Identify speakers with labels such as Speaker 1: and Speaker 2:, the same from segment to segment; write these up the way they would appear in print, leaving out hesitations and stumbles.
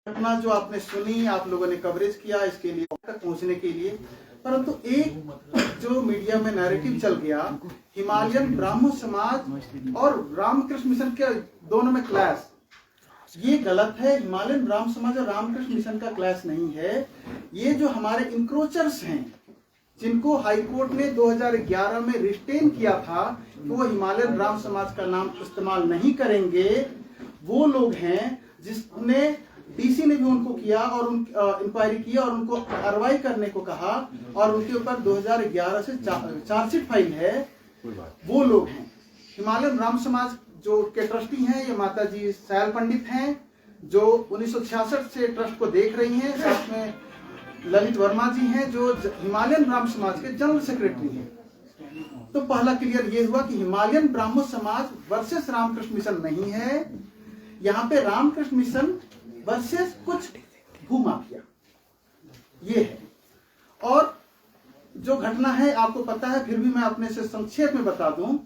Speaker 1: घटना जो आपने सुनी, आप लोगों ने कवरेज किया इसके लिए तक पहुंचने के लिए, परंतु एक जो मीडिया में नैरेटिव चल गया, हिमालयन ब्राह्मण समाज और रामकृष्ण मिशन के दोनों में क्लैश, ये गलत है। हिमालयन ब्राह्मण समाज और रामकृष्ण मिशन का क्लैश नहीं है। ये जो हमारे इंक्रोचर्स हैं, जिनको हाईकोर्ट ने 2011 में रिस्टेन किया था कि वो हिमालयन ब्राह्मण समाज का नाम इस्तेमाल नहीं करेंगे, वो लोग हैं जिसने डीसी ने भी उनको किया और इंक्वायरी किया और उनको कार्रवाई करने को कहा और उनके ऊपर 2011 से चार्जशीट फाइल है। वो लोग हैं हिमालयन ब्राह्मण समाज जो के ट्रस्टी हैं। ये माता जी सैल पंडित हैं जो 1966 से ट्रस्ट को देख रही हैं। साथ में ललित वर्मा जी हैं जो हिमालयन ब्राह्मण समाज के जनरल सेक्रेटरी हैं। तो पहला क्लियर ये हुआ कि हिमालयन ब्राह्मण समाज वर्सेस रामकृष्ण मिशन नहीं है, यहाँ पे रामकृष्ण मिशन वर्सेस कुछ भूमाफिया ये है। और जो घटना है आपको पता है, फिर भी मैं अपने से संक्षेप में बता दूं।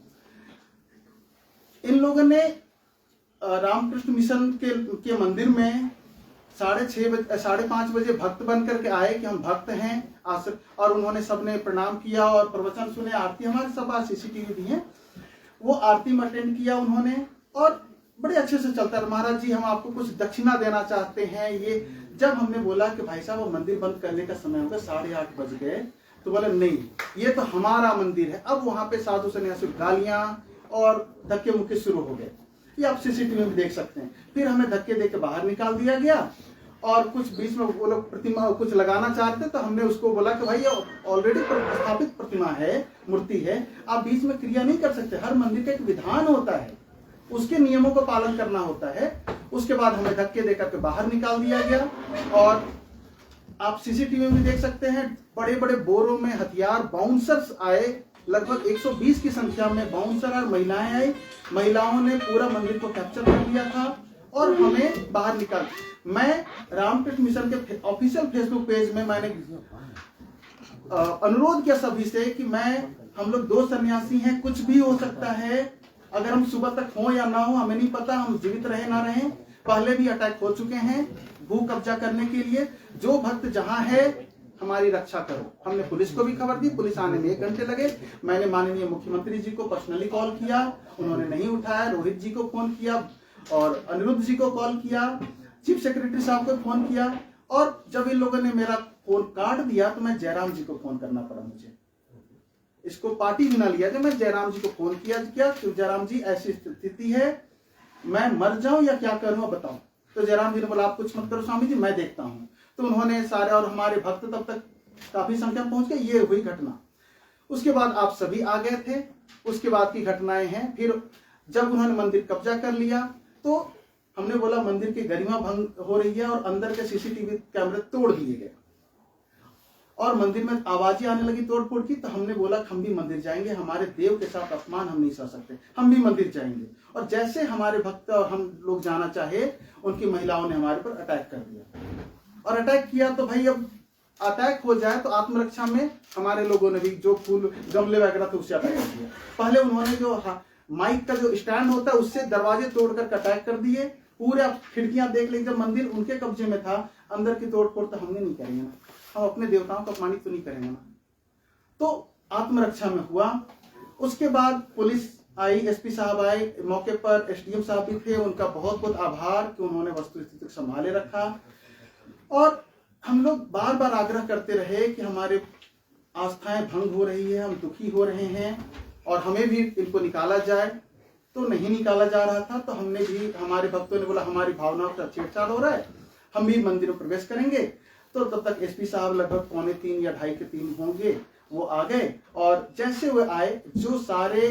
Speaker 1: इन लोगों ने रामकृष्ण मिशन के मंदिर में 5:30 बजे भक्त बन करके आए कि हम भक्त हैं, और उन्होंने सबने प्रणाम किया और प्रवचन सुने, आरती हमारे सब आज सीसीटीवी भी है, वो आरती में अटेंड किया उन्होंने और बड़े अच्छे से चलता है। महाराज जी हम आपको कुछ दक्षिणा देना चाहते हैं। ये जब हमने बोला कि भाई साहब वो मंदिर बंद करने का समय हो गया, 8:30 बज गए, तो बोले नहीं ये तो हमारा मंदिर है। अब वहां पे साधु सन्यासी गालियां और धक्के मुक्के शुरू हो गए, ये आप सीसीटीवी में देख सकते हैं। फिर हमें धक्के देके बाहर निकाल दिया गया और कुछ बीच में वो लोग प्रतिमा कुछ लगाना चाहते, तो हमने उसको बोला कि भाई ये ऑलरेडी स्थापित प्रतिमा है, मूर्ति है, आप बीच में क्रिया नहीं कर सकते। हर मंदिर का एक विधान होता है, उसके नियमों का पालन करना होता है। उसके बाद हमें धक्के देकर के बाहर निकाल दिया गया और आप सीसीटीवी में देख सकते हैं बड़े बड़े बोरों में हथियार, बाउंसर्स आए, लगभग 120 की संख्या में बाउंसर और महिलाएं आई। महिलाओं ने पूरा मंदिर को कैप्चर कर लिया था और हमें बाहर निकाल। मैं रामकृष्ण मिशन के ऑफिशियल फेसबुक पेज में मैंने अनुरोध किया सभी से कि हम लोग 2 सन्यासी हैं, कुछ भी हो सकता है, अगर हम सुबह तक हो या ना हो हमें नहीं पता, हम जीवित रहे ना रहे। पहले भी अटैक हो चुके हैं भू कब्जा करने के लिए। जो भक्त जहां है हमारी रक्षा करो। हमने पुलिस को भी खबर दी, पुलिस आने में 1 घंटे लगे। मैंने माननीय मुख्यमंत्री जी को पर्सनली कॉल किया, उन्होंने नहीं उठाया। रोहित जी को फोन किया और अनिरुद्ध जी को कॉल किया, चीफ सेक्रेटरी साहब को फोन किया, और जब इन लोगों ने मेरा फोन काट दिया तो मैं जयराम जी को फोन करना पड़ा। मुझे इसको पार्टी भी ना लिया कि मैं जयराम जी को फोन किया तो जयराम जी ऐसी स्थिति है, मैं मर जाऊं या क्या करूं बताओ। तो जयराम जी ने बोला आप कुछ मत करो स्वामी जी, मैं देखता हूं। तो उन्होंने सारे, और हमारे भक्त तब तक काफी संख्या में पहुंच गए। ये हुई घटना। उसके बाद आप सभी आ गए थे। उसके बाद की घटनाएं हैं। फिर जब उन्होंने मंदिर कब्जा कर लिया तो हमने बोला मंदिर की गरिमा भंग हो रही है और अंदर के सीसीटीवी कैमरे तोड़ दिए गए और मंदिर में आवाजें आने लगी तोड़फोड़ की। तो हमने बोला हम भी मंदिर जाएंगे, हमारे देव के साथ अपमान हम नहीं सह सकते, हम भी मंदिर जाएंगे। और जैसे हमारे भक्त और हम लोग जाना चाहे, उनकी महिलाओं ने हमारे पर अटैक कर दिया। और अटैक किया तो भाई अब अटैक हो जाए तो आत्मरक्षा में हमारे लोगों ने भी जो फूल गमले वगैरह थे उससे अटैक कर दिया। पहले उन्होंने जो माइक का जो स्टैंड होता है उससे दरवाजे तोड़कर अटैक कर दिए। पूरे खिड़कियां देख ली, जब मंदिर उनके कब्जे में था, अंदर की तोड़फोड़ तो हमने नहीं करेंगे ना, हम अपने देवताओं को अपमानित तो नहीं करेंगे ना। तो आत्मरक्षा में हुआ। उसके बाद पुलिस आई, एसपी साहब आए, मौके पर एसडीएम साहब भी थे, उनका बहुत बहुत आभार कि उन्होंने वस्तुस्थिति को संभाले रखा। और हम लोग बार बार आग्रह करते रहे कि हमारे आस्थाएं भंग हो रही है, हम दुखी हो रहे हैं और हमें भी इनको निकाला जाए। तो नहीं निकाला जा रहा था। तो हमने भी, हमारे भक्तों ने बोला हमारी भावनाओं का छेड़छाड़ हो रहा है, हम भी मंदिर में प्रवेश करेंगे। तो तब तक एसपी साहब लगभग 2:45 या 2:30 होंगे, वो आ गए। और जैसे वो आए, जो सारे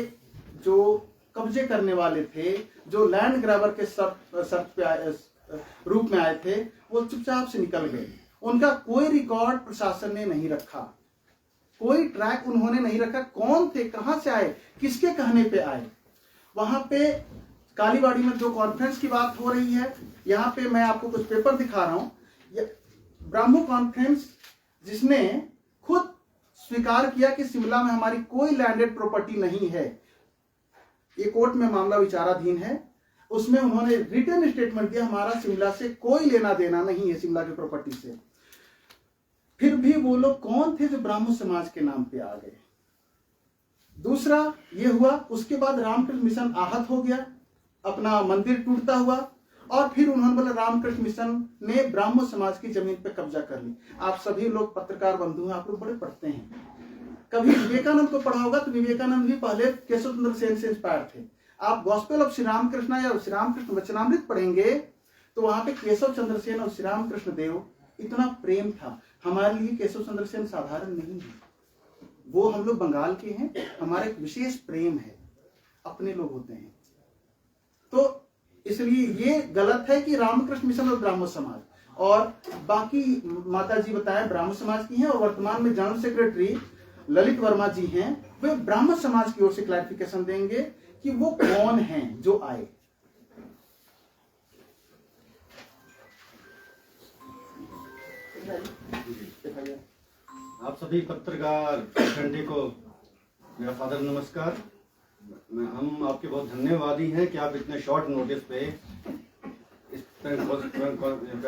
Speaker 1: जो कब्जे करने वाले थे, जो लैंड ग्रैबर के शर्त पे रूप में आए थे, वो चुपचाप से निकल गए। उनका कोई रिकॉर्ड प्रशासन ने नहीं रखा, कोई ट्रैक उन्होंने नहीं रखा, कौन थे, कहां से आए, किसके कहने पे आए। वहां पे कालीबाड़ी में जो कॉन्फ्रेंस की बात हो रही है, यहाँ पे मैं आपको कुछ पेपर दिखा रहा हूं। ब्राह्मो कॉन्फ्रेंस जिसने खुद स्वीकार किया कि शिमला में हमारी कोई लैंडेड प्रॉपर्टी नहीं है। ये कोर्ट में मामला विचाराधीन है। उसमें उन्होंने रिटर्न स्टेटमेंट दिया हमारा शिमला से कोई लेना देना नहीं है, शिमला की प्रॉपर्टी से। फिर भी वो लोग कौन थे जो ब्राह्मण समाज के नाम पे आ गए। दूसरा ये हुआ, उसके बाद रामकृष्ण मिशन आहत हो गया, अपना मंदिर टूटता हुआ, और फिर उन्होंने बोला रामकृष्ण मिशन ने ब्राह्मण समाज की जमीन पे कब्जा कर ली। आप सभी लोग पत्रकार बंधु हैं, आप लोग बड़े पढ़ते हैं, कभी विवेकानंद को पढ़ा होगा तो विवेकानंद भी पहले केशव चंद्र सेन से इंस्पायर थे। आप गॉस्पेल ऑफ श्री रामकृष्ण या श्री रामकृष्ण वचनामृत पढ़ेंगे तो वहां पे केशव चंद्र सेन और श्री रामकृष्ण देव इतना प्रेम था। हमारे लिए केशव चंद्र सेन साधारण नहीं है, वो हम लोग बंगाल के हैं, हमारा एक विशेष प्रेम है, अपने लोग होते हैं। तो इसलिए ये गलत है कि रामकृष्ण मिशन और ब्राह्मण समाज, और बाकी माता जी बताएं ब्राह्मण समाज की हैं, और वर्तमान में जनरल सेक्रेटरी ललित वर्मा जी हैं, वे ब्राह्मण समाज की ओर से क्लैरिफिकेशन देंगे कि वो कौन हैं जो आए।
Speaker 2: आप सभी पत्रकार घंटे को मेरा सादर नमस्कार। हम आपके बहुत धन्यवादी हैं कि आप इतने शॉर्ट नोटिस पे इस प्रेस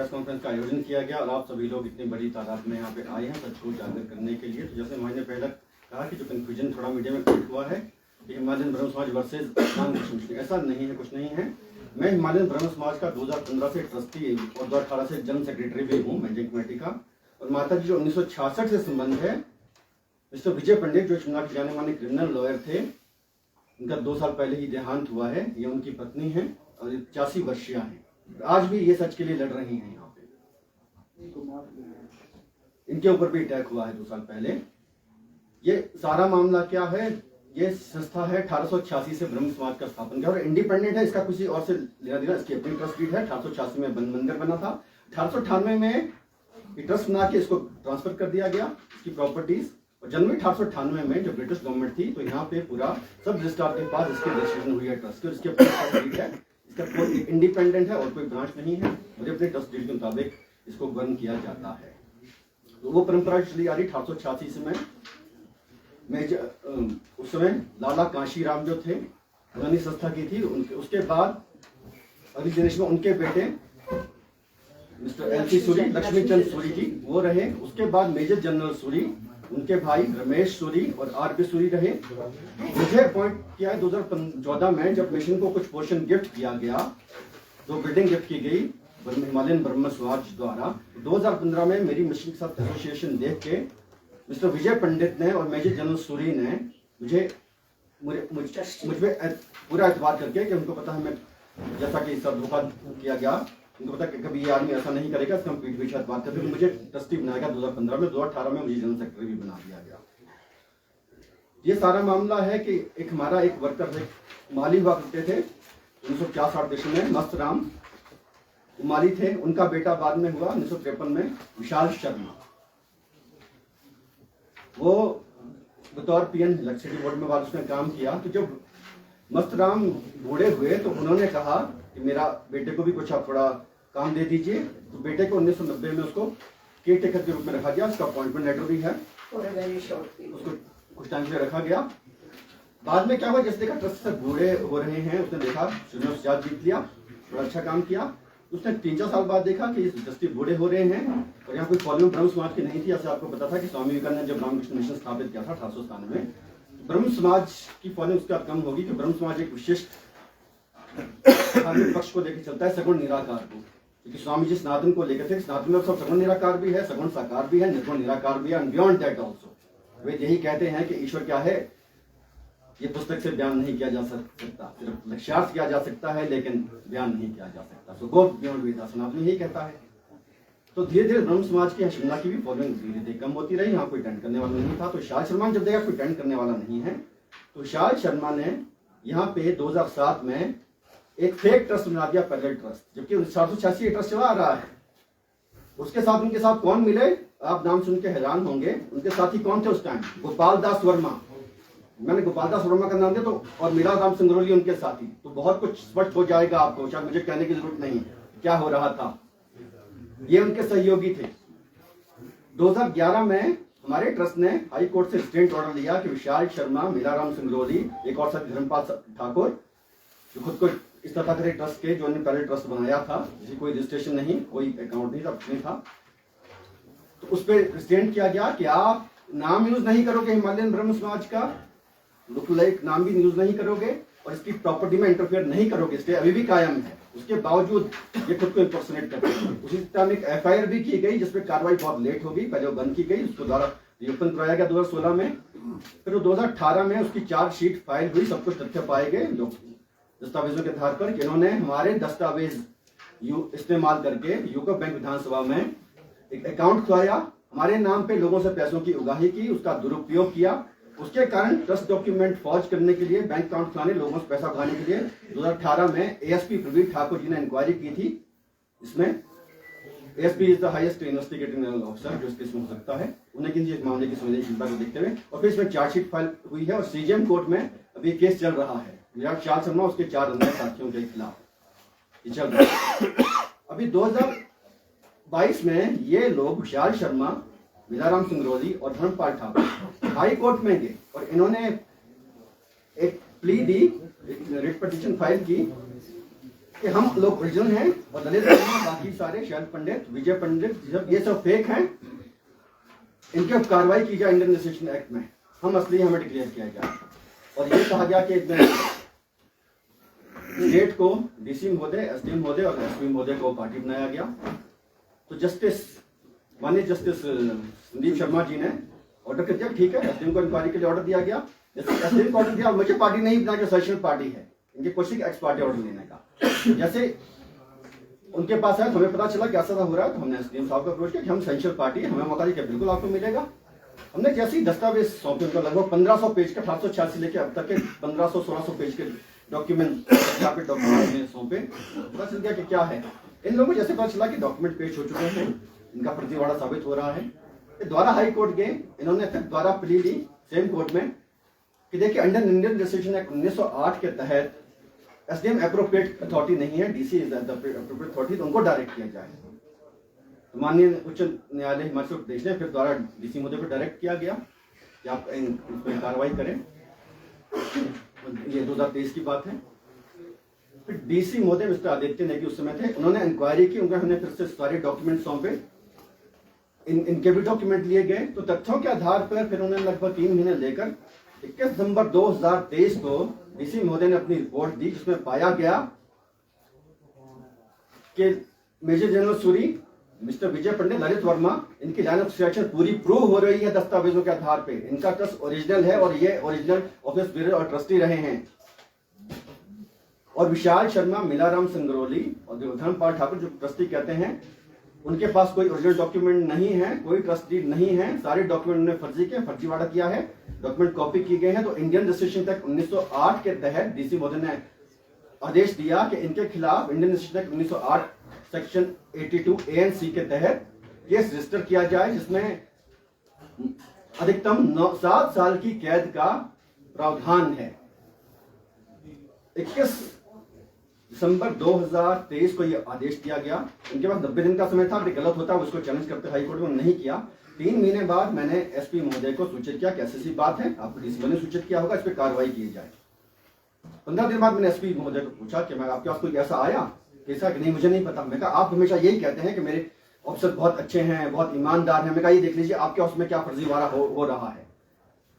Speaker 2: कॉन्फ्रेंस का आयोजन किया गया और आप सभी लोग इतनी बड़ी तादाद में यहाँ पे आए हैं सच को उजागर करने के लिए। तो जैसे मैंने पहले कहा कि जो कंफ्यूजन थोड़ा मीडिया में क्रिएट हुआ है कि हिमालयन ब्रह्म समाज वर्सेज रामकृष्ण मिशन, ऐसा नहीं है, कुछ नहीं है। मैं हिमालयन ब्रह्म समाज का 2015 से ट्रस्टी और 2018 से जनरल सेक्रेटरी भी हूँ मैनेजिंग कमेटी का। और माता जी जो 1966 से संबंध है, मिस्टर विजय पंडित जो शिमला के जाने माने क्रिमिनल लॉयर थे, उनका 2 साल पहले ही देहांत हुआ है। ये उनकी पत्नी है और 85 वर्षीय हैं। आज भी ये सच के लिए लड़ रही हैं यहाँ पे। इनके ऊपर भी अटैक हुआ है 2 साल पहले। ये सारा मामला क्या है, ये संस्था है 1886 से ब्रह्म समाज का स्थापन किया और इंडिपेंडेंट है, इसका किसी और से लेना देना, इसकी अपनी ट्रस्ट डीड है। 1886 में मंदिर बना था, 1898 में ट्रस्ट बना के इसको ट्रांसफर कर दिया गया, इसकी प्रॉपर्टीज। और जनवरी 1898 में जो ब्रिटिश गवर्नमेंट थी तो यहाँ पे पूरा सब रजिस्ट्रार के पास इसकी रजिस्ट्रेशन हुई है ट्रस्ट की, और इसके ट्रस्ट डीड है, इसका कोई इंडिपेंडेंट है और कोई ब्रांच नहीं है, और अपने ट्रस्ट डीड के मुताबिक इसको गवर्न किया जाता है। तो वो परंपरा चली आ रही 1886 में। उस समय लाला कांशीराम जो थे उन्होंने संस्था की थी। उसके बाद अगली जनरेशन में उनके बेटे मिस्टर एल.सी. सूरी, लक्ष्मीचंद सूरी जी वो रहे। उसके बाद मेजर जनरल सूरी, उनके भाई रमेश सूरी और आर.बी. सूरी रहे। मुझे अपॉइंट किया है 2014 में, जब मिशन को कुछ पोर्शन गिफ्ट किया गया, 2 बिल्डिंग गिफ्ट की गई हिमालयन ब्रह्म समाज द्वारा। 2015 में मेरी मिशन के साथ एसोसिएशन देख के मिस्टर विजय पंडित ने और मेजर जनरल सूरी ने मुझ पे पूरा एतबार करके कि उनको पता है मैं जैसा कि सब धोखा किया गया, उनको पता कि कभी ये आदमी ऐसा नहीं करेगा, इसका पीठ पीछे बात करके मुझे ट्रस्टी बनाया गया 2015 में। 2018 में मुझे जनरल सेक्रेटरी भी बना दिया गया। ये सारा मामला है कि एक हमारा एक वर्कर थे, माली हुआ करते थे 1950 में, मस्त राम माली थे। उनका बेटा बाद में हुआ 1953 में विशाल शर्मा, वो बतौर पीएन इलेक्ट्रिसिटी बोर्ड में बाद उसने काम किया। तो जब मस्तराम बूढ़े हुए तो उन्होंने कहा कि मेरा बेटे को भी कुछ आप थोड़ा काम दे दीजिए। तो बेटे को 1990 में उसको केयर टेकर के रूप में रखा गया, उसका अपॉइंटमेंट लेटर भी है, उसको कुछ टाइम के लिए रखा गया। बाद में क्या हुआ, जैसे देखा ट्रस्ट से बूढ़े हो रहे हैं, उसने देखा चुनाव से जीत लिया, थोड़ा अच्छा काम किया। उसने 3-4 साल बाद देखा कि ट्रस्टी बूढ़े हो रहे हैं और यहाँ कोई फॉलोइंग ब्रह्म समाज की नहीं थी। ऐसे आपको पता था कि स्वामी विवेकानंद ने जब रामकृष्ण मिशन स्थापित किया था 1897 में, ब्रह्म समाज की फॉलोइंग उसका कम होगी कि ब्रह्म समाज एक विशिष्ट धार्मिक पक्ष को लेकर चलता है, सगुण निराकार को। क्योंकि स्वामी जी सनातन को लेकर थे, सनातन में सब सगुण निराकार भी है, सगुण साकार भी है, निर्गुण निराकार भी है, एंड बियॉन्ड दैट आल्सो। वे यही कहते हैं कि ईश्वर क्या है ये पुस्तक से बयान नहीं किया जा सकता, सिर्फ लक्ष्यार्थ किया जा सकता है लेकिन बयान नहीं किया जा सकता। सो गो बियॉन्ड वेदास, सनातन यही कहता है। तो धीरे धीरे ब्रह्म समाज की शिमला की भी फॉलोइंग धीरे धीरे कम होती रही। यहाँ कोई अटेंड करने वाला नहीं था। तो विशाल शर्मा जब देखा कोई अटेंड करने वाला नहीं है, तो विशाल शर्मा ने यहाँ पे 2007 में एक फेक ट्रस्ट बना दिया, पैरेलल ट्रस्ट, जबकि 786 ट्रस्ट चला आ रहा है। उसके साथ उनके साथ कौन मिले, आप नाम सुन के हैरान होंगे। उनके साथी कौन थे उस टाइम, गोपाल दास वर्मा। मैंने गोपाल दास वर्मा का नाम दिया तो, और मीरा राम सिंगरौली उनके साथी। तो बहुत कुछ स्पष्ट हो जाएगा आपको, शायद मुझे कहने की जरूरत नहीं क्या हो रहा था। ये उनके सहयोगी थे। 2011 में हमारे ट्रस्ट ने हाई कोर्ट से स्टेट ऑर्डर लिया कि विशाल शर्मा, मीरा राम सिंगरौली, एक और साथी धर्मपाल ठाकुर जो खुद को इस तरह के ट्रस्ट के जो उन्होंने पहले ट्रस्ट बनाया था, जिसकी कोई रजिस्ट्रेशन नहीं, कोई अकाउंट नहीं था, तो उस पर स्टैंड किया गया कि आप नाम यूज नहीं करोगे हिमालयन ब्रह्म समाज का, लुक लाइक नाम भी यूज नहीं करोगे और इसकी प्रॉपर्टी में इंटरफेयर नहीं करोगे। स्टे अभी भी कायम है, उसके बावजूद ये खुद को इंपर्सोनेट करते हैं। उसी टाइम एक FIR भी की गई जिसपे कार्रवाई बहुत लेट हो गई, पहले वो बंद की गई, उसको द्वारा रिओपन कराया गया 2016 में, फिर 2018 में उसकी चार्जशीट फाइल हुई, सब कुछ तथ्य पाए गए दस्तावेजों के आधार पर कि इन्होंने हमारे दस्तावेज इस्तेमाल करके यूको बैंक विधानसभा में एक अकाउंट खुलाया, हमारे नाम पे लोगों से पैसों की उगाही की, उसका दुरुपयोग किया। उसके कारण ट्रस्ट डॉक्यूमेंट फॉर्ज करने के लिए, बैंक अकाउंट खुलाने, लोगों से पैसा उगाने के लिए 2018 में ASP प्रवीण ठाकुर जी ने इंक्वायरी की थी। इसमें ASP is the highest investigating officer जो इस केस में हो सकता है, उन्हें किसी एक मामले की संवेदनशीलता को देखते हुए, और फिर इसमें चार्जशीट फाइल हुई है और CJM कोर्ट में अभी केस चल रहा है। विराट चाल शर्मा उसके 4 अन्य साथियों के खिलाफ ये चल रहा है। अभी 2022 में ये लोग विशाल शर्मा, मिलाराम सिंगरौली और धर्मपाल ठाकुर हाई कोर्ट में गए और इन्होंने एक प्ली दी, एक रिट पिटीशन फाइल की कि हम लोग ओरिजिनल हैं और ललित बाकी सारे शैल पंडित, विजय पंडित, ये सब फेक हैं, इनके ऊपर कार्रवाई की जाए इंडियन रजिस्ट्रेशन एक्ट में, हम असली हमें डिक्लेयर किया जाए। और ये कहा गया कि स्टेट को DC महोदय, SDM महोदय और SP महोदय को पार्टी बनाया गया। तो माननीय जस्टिस संदीप शर्मा जी ने ऑर्डर कर दिया, ठीक है, SDM को इंक्वायरी के लिए ऑर्डर दिया गया। जैसे SDM को ऑर्डर दिया, मुझे पार्टी नहीं बना के सेशनल पार्टी है, इनके कोशिश एक्स पार्टी ऑर्डर लेने का। जैसे उनके पास है, हमें पता चला कि ऐसा हो रहा है, तो हमने SDM साहब को अप्रोच किया कि हम सेशनल पार्टी है, हमें मौका दिया, बिल्कुल आपको मिलेगा। हमने जैसे ही दस्तावेज सौंपे, उनका लगभग 1500 पेज का 1886 लेके अब तक के 1500-1600 पेज के डॉक्यूमेंट सौंपे, पता चल गया कि क्या है। इन लोगों को जैसे पता चला कि डॉक्यूमेंट पेश हो चुके हैं, इनका फर्जीवाड़ा साबित हो रहा है, द्वारा हाई कोर्ट गए, इन्होंने फिर द्वारा प्ली दी सेम कोर्ट में कि देखिए अंडर इंडियन रजिस्ट्रेशन एक्ट 1908 के तहत SDM एप्रोप्रिएट अथॉरिटी नहीं है, DC is the appropriate authority, तो उनको डायरेक्ट किया जाए। तो माननीय उच्च न्यायालय हिमाचल प्रदेश ने फिर द्वारा DC महोदय को डायरेक्ट किया गया कि आप इन पर कार्रवाई करें। ये 2023 की बात है। फिर DC महोदय मिस्टर आदित्य नेगी उस समय थे, उन्होंने इंक्वायरी की, उनका हमने फिर से सारे डॉक्यूमेंट सौंपे, इनके भी डॉक्यूमेंट लिए गए। तो तथ्यों के आधार पर फिर उन्होंने लगभग 3 महीने लेकर 21 दिसंबर 2023 को DC महोदय ने अपनी रिपोर्ट दी, जिसमें पाया गया कि मेजर जनरल सूरी, मिस्टर विजय पंडित, ललित वर्मा, इनकी लाइन ऑफ सिलेक्शन पूरी प्रूव हो रही है दस्तावेजों के आधार पे, इनका ट्रस्ट ओरिजिनल है और ये ओरिजिनल ऑफिस बेरर और ट्रस्टी रहे हैं। और विशाल शर्मा, मिलाराम सिंगरौली और धर्मपाल ठाकुर जो ट्रस्टी कहते हैं, उनके पास कोई ओरिजिनल डॉक्यूमेंट नहीं है, कोई ट्रस्ट डीड नहीं है, सारे डॉक्यूमेंट उन्होंने फर्जी के फर्जीवाड़ा किया है, डॉक्यूमेंट कॉपी किए गए हैं। तो इंडियन रजिस्ट्रेशन एक्ट 1908 के तहत DC महोदय ने आदेश दिया कि इनके खिलाफ Indian registration act 1908 section 82 A and C के तहत केस रजिस्टर किया जाए, जिसमें अधिकतम 7 साल की कैद का प्रावधान है। 21 दिसंबर 2023 को यह आदेश दिया गया। इनके पास 90 दिन का समय था, अगर गलत होता उसको चैलेंज करते हाईकोर्ट में, नहीं किया। 3 महीने बाद मैंने SP महोदय को सूचित किया कि ऐसी बात है, आपको DC ने सूचित किया होगा, इस पर कार्रवाई की जाए। 15 दिन बाद मैंने SP महोदय को पूछा कि मैं आपके पास कोई ऐसा आया कैसा कि नहीं, मुझे नहीं पता। मैं कहा आप हमेशा यही कहते हैं कि मेरे ऑफिसर बहुत अच्छे हैं, बहुत ईमानदार हैं। मैं कहा ये देख लीजिए आपके ऑफिस में क्या फर्जीवाड़ा हो रहा है।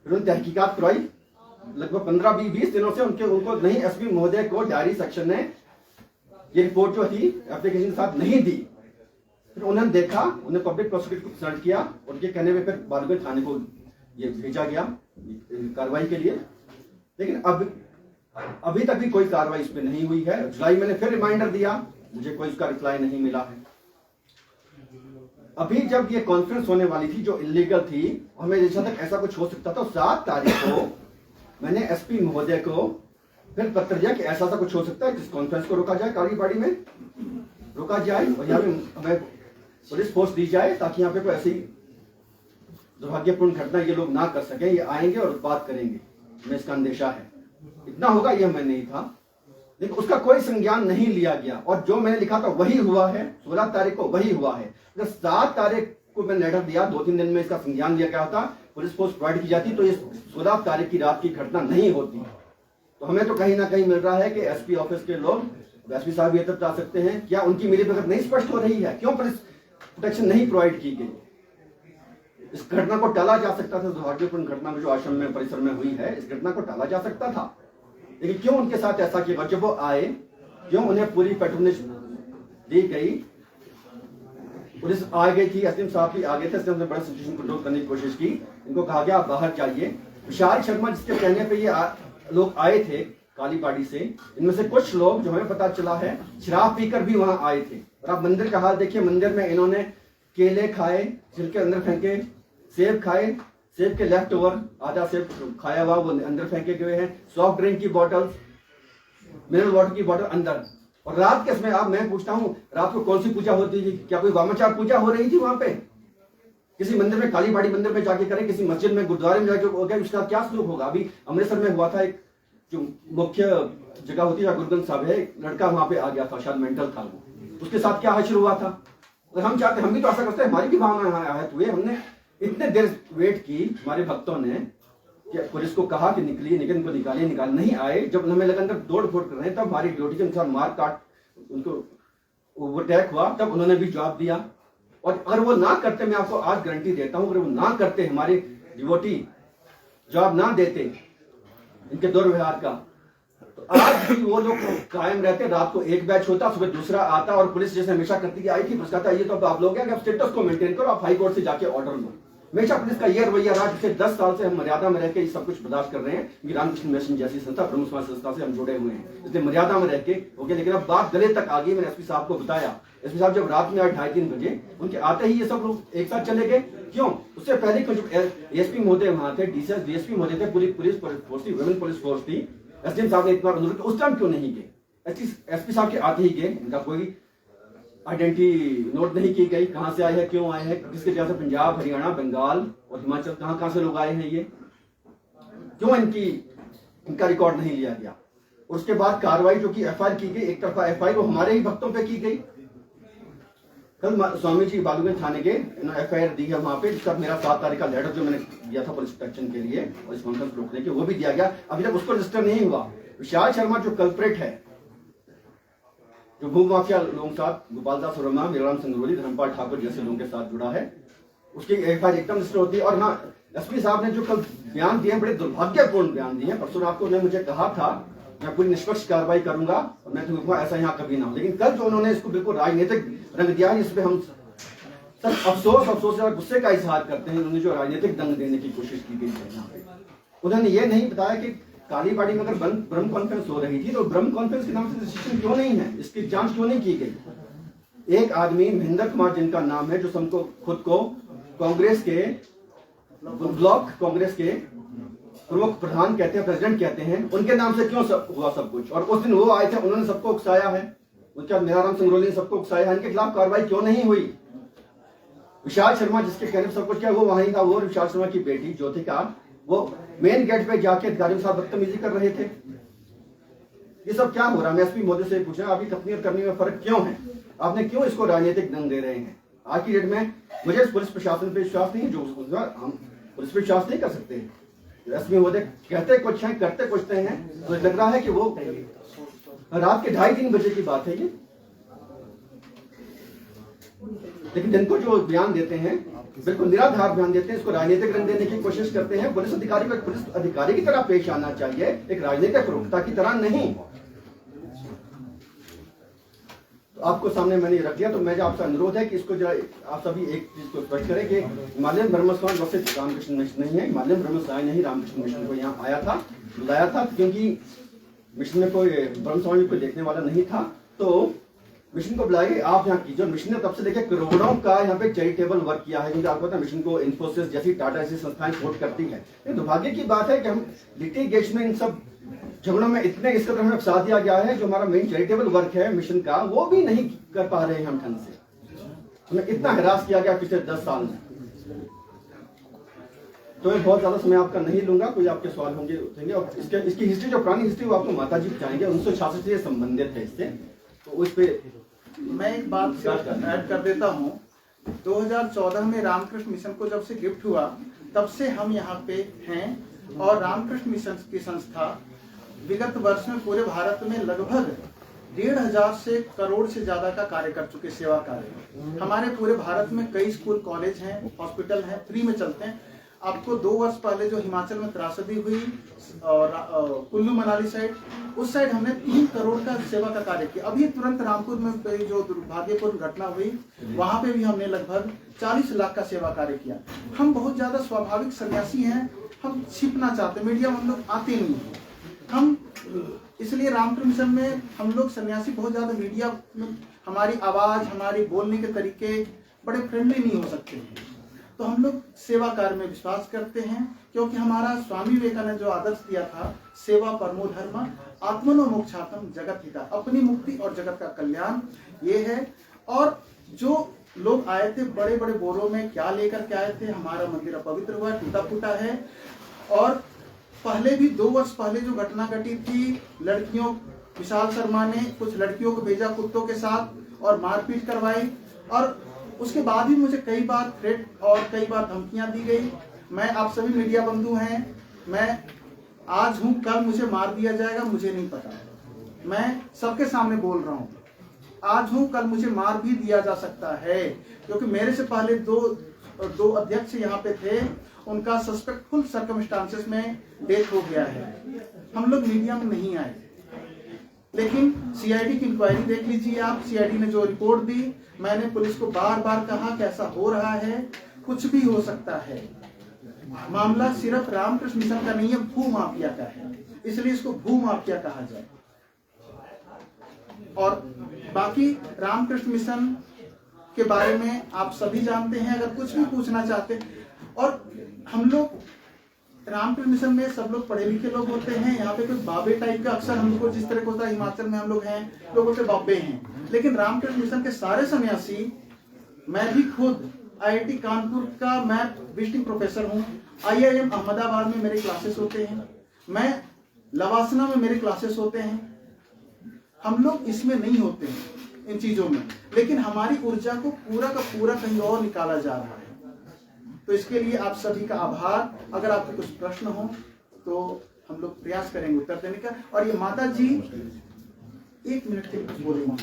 Speaker 2: फिर उन्होंने तहकीकात करवाई, लगभग 15-20 दिनों से उनको नहीं, SP महोदय को डायरी सेक्शन ने ये रिपोर्ट जो थी एप्लीकेशन के साथ नहीं दी। फिर उन्होंने देखा, उन्हें पब्लिक प्रोसिक्यूटर को कंसल्ट किया, उनके कहने में फिर बालूगंज थाने को ये भेजा गया कार्रवाई के लिए। लेकिन अभी तक भी कोई कार्रवाई इस पर नहीं हुई है। जुलाई मैंने फिर रिमाइंडर दिया, मुझे कोई उसका रिप्लाई नहीं मिला है। अभी जब ये कॉन्फ्रेंस होने वाली थी जो इलीगल थी, हमें जैसा तक ऐसा कुछ हो सकता था, 7 तारीख को मैंने SP महोदय को फिर पत्र दिया कि ऐसा कुछ हो सकता है, जिस कॉन्फ्रेंस को रोका जाए, कार्यवाही में रोका जाए और यहाँ पे हमें पुलिस फोर्स दी जाए, ताकि यहाँ पे कोई ऐसी दुर्भाग्यपूर्ण घटना ये लोग ना कर सके। ये आएंगे और उत्पात करेंगे, हमें इसका अंदेशा है। इतना होगा ये हमें नहीं था, लेकिन उसका कोई संज्ञान नहीं लिया गया। और जो मैंने लिखा था वही हुआ है, 16 तारीख को वही हुआ है। अगर 7 तारीख को मैंने लेटर दिया, 2-3 दिन में इसका संज्ञान लिया गया होता, पुलिस फोर्स प्रोवाइड की जाती, तो ये 16 तारीख की रात की घटना नहीं होती। तो तो हमें तो कहीं ना कहीं मिल रहा है कि एसपी ऑफिस के लोग, एसपी साहब ये तक जा सकते हैं, क्या उनकी मिलीभगत नहीं स्पष्ट हो रही है? क्यों पुलिस प्रोटेक्शन नहीं प्रोवाइड की गई? इस घटना को टाला जा सकता था, दुर्भाग्यपूर्ण घटना जो आश्रम में परिसर में हुई है, इस घटना को टाला जा सकता था, लेकिन क्यों उनके साथ ऐसा किया? जब वो आए, क्यों उन्हें पूरी पैट्रोनेज दी गई? पुलिस आ गई थी, एसडीएम साहब भी आ गए थे, इसने बड़ा सिचुएशन कंट्रोल करने की कोशिश की, इनको कहा गया आप बाहर जाइए। विशाल शर्मा जिसके कहने पे ये लोग आए थे कालीबाड़ी से, इनमें से कुछ लोग जो हमें पता चला है शराब पीकर भी वहां आए थे। और आप मंदिर का हाल देखिए, मंदिर में इन्होंने केले खाए, छिलके अंदर फेंके, सेब खाए, सेब के लेफ्ट ओवर आधा सेब खाया हुआ वो अंदर फेंके गए हैं, सॉफ्ट ड्रिंक की बॉटल, मिनरल वाटर की बॉटल अंदर। और रात के समय आप, मैं पूछता हूं, रात को कौन सी पूजा होती थी? क्या कोई वामाचार पूजा हो रही थी वहां पे? किसी मंदिर में, कालीबाड़ी मंदिर में जाके करें, किसी मस्जिद में, गुरुद्वारे में जाके हो गया, उसका क्या सलूक होगा? अभी अमृतसर में हुआ था, एक जो मुख्य जगह होती है गुरुग्रंथ साहब है, लड़का वहां पे आ गया था, शायद मेंटल था वो, उसके साथ क्या हासिल हुआ था? और हम चाहते, हम भी तो ऐसा करते हैं, हमारी भी भावना आहत हुए, हमने इतने देर वेट की, हमारे भक्तों ने, कि पुलिस को कहा कि निकलिए, लेकिन उनको निकालिए, नहीं आए। जब हमें लगा अंदर दौड़ फोड़ कर रहे हैं, तब हमारी ड्यूटी के अनुसार मार काट उनको ओवरटेक हुआ, तब उन्होंने भी जवाब दिया। और अगर वो ना करते, मैं आपको आज गारंटी देता हूं, अगर वो ना करते, हमारे डिवोटी जवाब ना देते इनके दुर्व्यवहार का, तो आज भी वो लोग कायम रहते। रात को एक बैच होता, सुबह दूसरा आता, और पुलिस जैसे हमेशा करती कि आई थी, पुलिस कहता ये तो अब आप लोग हैं कि आप स्टेटस को मेंटेन करो, आप हाई कोर्ट से जाके ऑर्डर लो। हमेशा पुलिस का ये रवैया रहा। पिछले 10 साल से हम मर्यादा में रहकर ये सब कुछ बर्दाश्त कर रहे हैं, क्योंकि रामकृष्ण मिशन जैसी संस्था, प्रमुख समाज संस्था से हम जुड़े हुए हैं, इसलिए मर्यादा में रह के हो गया। लेकिन अब बात गले तक आ गई। मैंने एसपी साहब को बताया, एसपी साहब जब रात में आए 2:30-3 बजे, उनके आते ही ये सब लोग एक साथ चले गए। क्यों? उससे पहले कुछ एसपी महोदय वहां थे, डीएसपी महोदय थे, पूरी पुलिस फोर्स थी, वुमेन पुलिस फोर्स थी। एसडीएम साहब ने इतना अनुरोध, उस टाइम क्यों नहीं गए? एसपी साहब के आते ही गए, इनका कोई आइडेंटिटी नोट नहीं की गई, कहां से आए हैं, क्यों आए हैं, किसके जगह से, पंजाब, हरियाणा, बंगाल और हिमाचल, कहां से लोग आए हैं, ये क्यों इनका रिकॉर्ड नहीं लिया गया? और उसके बाद कार्रवाई जो की एफआईआर की गई, एक तरफा एफआईआर वो हमारे ही भक्तों पे की गई। कल स्वामी जी बालूगंज थाने के एफआईआर दी है वहां पे, जिसका मेरा 7 तारीख का लेटर जो मैंने दिया था पुलिस प्रोटेक्शन के लिए और इस कॉन्फ्रेंस रोकने के, वो भी दिया गया। अभी तक उसको रजिस्टर नहीं हुआ। विशाल शर्मा जो कल्प्रेट है, जो भू माफिया लोगों के साथ, गोपाल दास वर्मा, मीराराम संगरोली, धर्मपाल ठाकुर जैसे लोगों के साथ जुड़ा है, उसकी एफआईआर एकदम रजिस्टर होती है। और ना, एसपी साहब ने जो कल बयान दिए, बड़े दुर्भाग्यपूर्ण बयान दिए। परसों रात को उन्होंने मुझे कहा था मैं पूरी निष्पक्ष कार्रवाई करूंगा और मैं तो ऐसा यहाँ कभी ना हो, लेकिन कल जो उन्होंने इसको बिल्कुल राजनीतिक रंग दिया है, इस पे हम सब अफसोस और गुस्से का इजहार करते हैं। उन्होंने जो राजनीतिक दंग देने की कोशिश की गई है यहाँ पे, उन्होंने ये नहीं बताया कि कालीबाड़ी में अगर ब्रह्म कॉन्फ्रेंस हो रही थी तो ब्रह्म कॉन्फ्रेंस के नाम से डिसीजन क्यों नहीं है, इसकी जांच क्यों नहीं की गई? एक आदमी महेंद्र कुमार जिनका नाम है, जो सबको खुद को कांग्रेस के, ब्लॉक कांग्रेस के प्रमुख प्रधान कहते हैं, प्रेसिडेंट कहते हैं, उनके नाम से क्यों हुआ सब कुछ? और उस दिन वो आए थे, उन्होंने सबको उकसाया है, उसके बाद मीराराम संगरोली ने सबको उकसाया है, इनके खिलाफ कार्रवाई क्यों नहीं हुई? विशाल शर्मा जिसके कहने पर सब कुछ क्या, वो वहीं था, वो विशाल शर्मा की बेटी ज्योतिका, वो मेन गेट पे जाके अधिकारियों के साथ बदतमीजी कर रहे थे। ये सब क्या हो रहा है? मैं एसपी मोदी से पूछ रहा हूं, आपकी कथनी और करनी में फर्क क्यों है? आपने क्यों इसको राजनीतिक दंग दे रहे हैं? आज की डेट में मुझे पुलिस प्रशासन पे विश्वास नहीं, जो हम पुलिस पे विश्वास नहीं कर सकते। एसपी मोदी कहते कुछ हैं, करते कुछ हैं, तो लग रहा है कि वो रात के 2:30-3 बजे की बात है ये। लेकिन जिनको जो बयान देते हैं, बिल्कुल निराधार बयान देते हैं, इसको राजनीतिक रंग देने की कोशिश करते हैं। पुलिस अधिकारी को पुलिस अधिकारी की तरह पेश आना चाहिए, एक राजनीतिक प्रवक्ता की तरह नहीं। तो आपको सामने मैंने रख दिया, तो मेरा आपसे अनुरोध है कि इसको जरा आप सभी एक चीज को स्पष्ट करें कि हिमालयन ब्रह्म समाज वैसे रामकृष्ण मिशन नहीं है। हिमालयन ब्रह्म समाज ने ही रामकृष्ण मिशन को यहाँ आया था, बुलाया था, क्योंकि मिशन में कोई ब्रह्म समाज को देखने वाला नहीं था, तो मिशन को बुलाएंगे, आप यहाँ कीजिए। मिशन ने तब से लेकर करोड़ों का यहाँ पे चैरिटेबल वर्क किया है, क्योंकि आपको पता है मिशन को इन्फोसिस जैसी, टाटा जैसी संस्थाएं सपोर्ट करती है। लेकिन दुर्भाग्य की बात है कि हम लिटिगेशन में, इन सब झगड़ों में इतने इस कदर हमें फंसा दिया गया है, जो हमारा मेन चैरिटेबल वर्क है मिशन का, वो भी नहीं कर पा रहे हैं हम ढंग से। हमें इतना हरास किया गया पिछले 10 साल में। तो मैं बहुत ज्यादा समय आपका नहीं लूंगा, कोई आपके सवाल होंगे उठेंगे, और इसकी हिस्ट्री, जो पुरानी हिस्ट्री, वो आपको माता जी बताएंगे, 1966 से संबंधित है इससे, तो उस पर
Speaker 1: मैं एक बात ऐड कर देता हूँ। 2014 में रामकृष्ण मिशन को जब से गिफ्ट हुआ, तब से हम यहाँ पे हैं, और रामकृष्ण मिशन की संस्था विगत वर्ष में पूरे भारत में लगभग 1,500 से करोड़ से ज्यादा का कार्य कर चुके, सेवा कार्य। हमारे पूरे भारत में कई स्कूल, कॉलेज हैं, हॉस्पिटल हैं, फ्री में चलते हैं। आपको 2 वर्ष पहले जो हिमाचल में त्रासदी हुई और कुल्लू मनाली साइड, उस साइड हमने 3 करोड़ का सेवा का कार्य किया। अभी तुरंत रामपुर में जो दुर्भाग्यपूर्ण घटना हुई, वहां पे भी हमने लगभग 40 लाख का सेवा कार्य किया। हम बहुत ज्यादा स्वाभाविक सन्यासी हैं, हम छिपना चाहते, मीडिया में हम लोग आते नहीं हैं। हम इसलिए रामकृष्ण मिशन में हम लोग सन्यासी बहुत ज्यादा मीडिया में हमारी आवाज, हमारी बोलने के तरीके बड़े फ्रेंडली नहीं हो सकते हैं। तो हम लोग सेवा कार्य में विश्वास करते हैं, क्योंकि हमारा स्वामी विवेकानंद ने जो आदर्श दिया था, सेवा परमो धर्म आत्मनो मोक्षार्थम जगत हिता, अपनी मुक्ति और जगत का कल्याण, ये है। और जो लोग आए थे बड़े बड़े बोरों में क्या लेकर के आए थे, हमारा मंदिर अपवित्र हुआ, टूटा फूटा है। और पहले भी 2 वर्ष पहले जो घटना घटी थी, लड़कियों, विशाल शर्मा ने कुछ लड़कियों को भेजा कुत्तों के साथ और मारपीट करवाई, और उसके बाद भी मुझे कई बार थ्रेट और कई बार धमकियां दी गई। मैं, आप सभी मीडिया बंधु हैं, मैं आज हूं, कल मुझे मार दिया जाएगा, मुझे नहीं पता। मैं सबके सामने बोल रहा हूं, आज हूं, कल मुझे मार भी दिया जा सकता है, क्योंकि मेरे से पहले दो अध्यक्ष यहाँ पे थे, उनका सस्पेक्टफुल सर्कमस्टांसेस में डेथ हो गया है। हम लोग मीडिया में नहीं आए, लेकिन सीआईडी की इंक्वायरी देख लीजिए आप। सीआईडी ने जो रिपोर्ट दी, मैंने पुलिस को बार बार कहा कि ऐसा हो रहा है, कुछ भी हो सकता है। मामला सिर्फ रामकृष्ण मिशन का नहीं है, भू माफिया का है, इसलिए इसको भू माफिया कहा जाए। और बाकी रामकृष्ण मिशन के बारे में आप सभी जानते हैं, अगर कुछ भी पूछना चाहते हैं। और हम लोग रामकृष्ण मिशन में सब लोग पढ़े लिखे लोग होते हैं, यहाँ पे कोई बाबे टाइप का, अक्सर हम लोग को जिस तरह का होता है, हिमाचल में हम लोग हैं, लोग होते बाबे हैं, लेकिन रामकृष्ण मिशन के सारे सन्यासी, मैं भी खुद IIT कानपुर का मैं विजिटिंग प्रोफेसर हूँ, IIM अहमदाबाद में मेरे क्लासेस होते हैं, मैं लवासना में मेरे क्लासेस होते हैं। हम लोग इसमें नहीं होते हैं इन चीजों में, लेकिन हमारी ऊर्जा को पूरा का पूरा कहीं और निकाला जा रहा है। तो इसके लिए आप सभी का आभार। अगर आपको कुछ प्रश्न हो तो हम लोग प्रयास करेंगे उत्तर देने का। और ये माता जी 1 मिनट के कुछ बोलूंगा।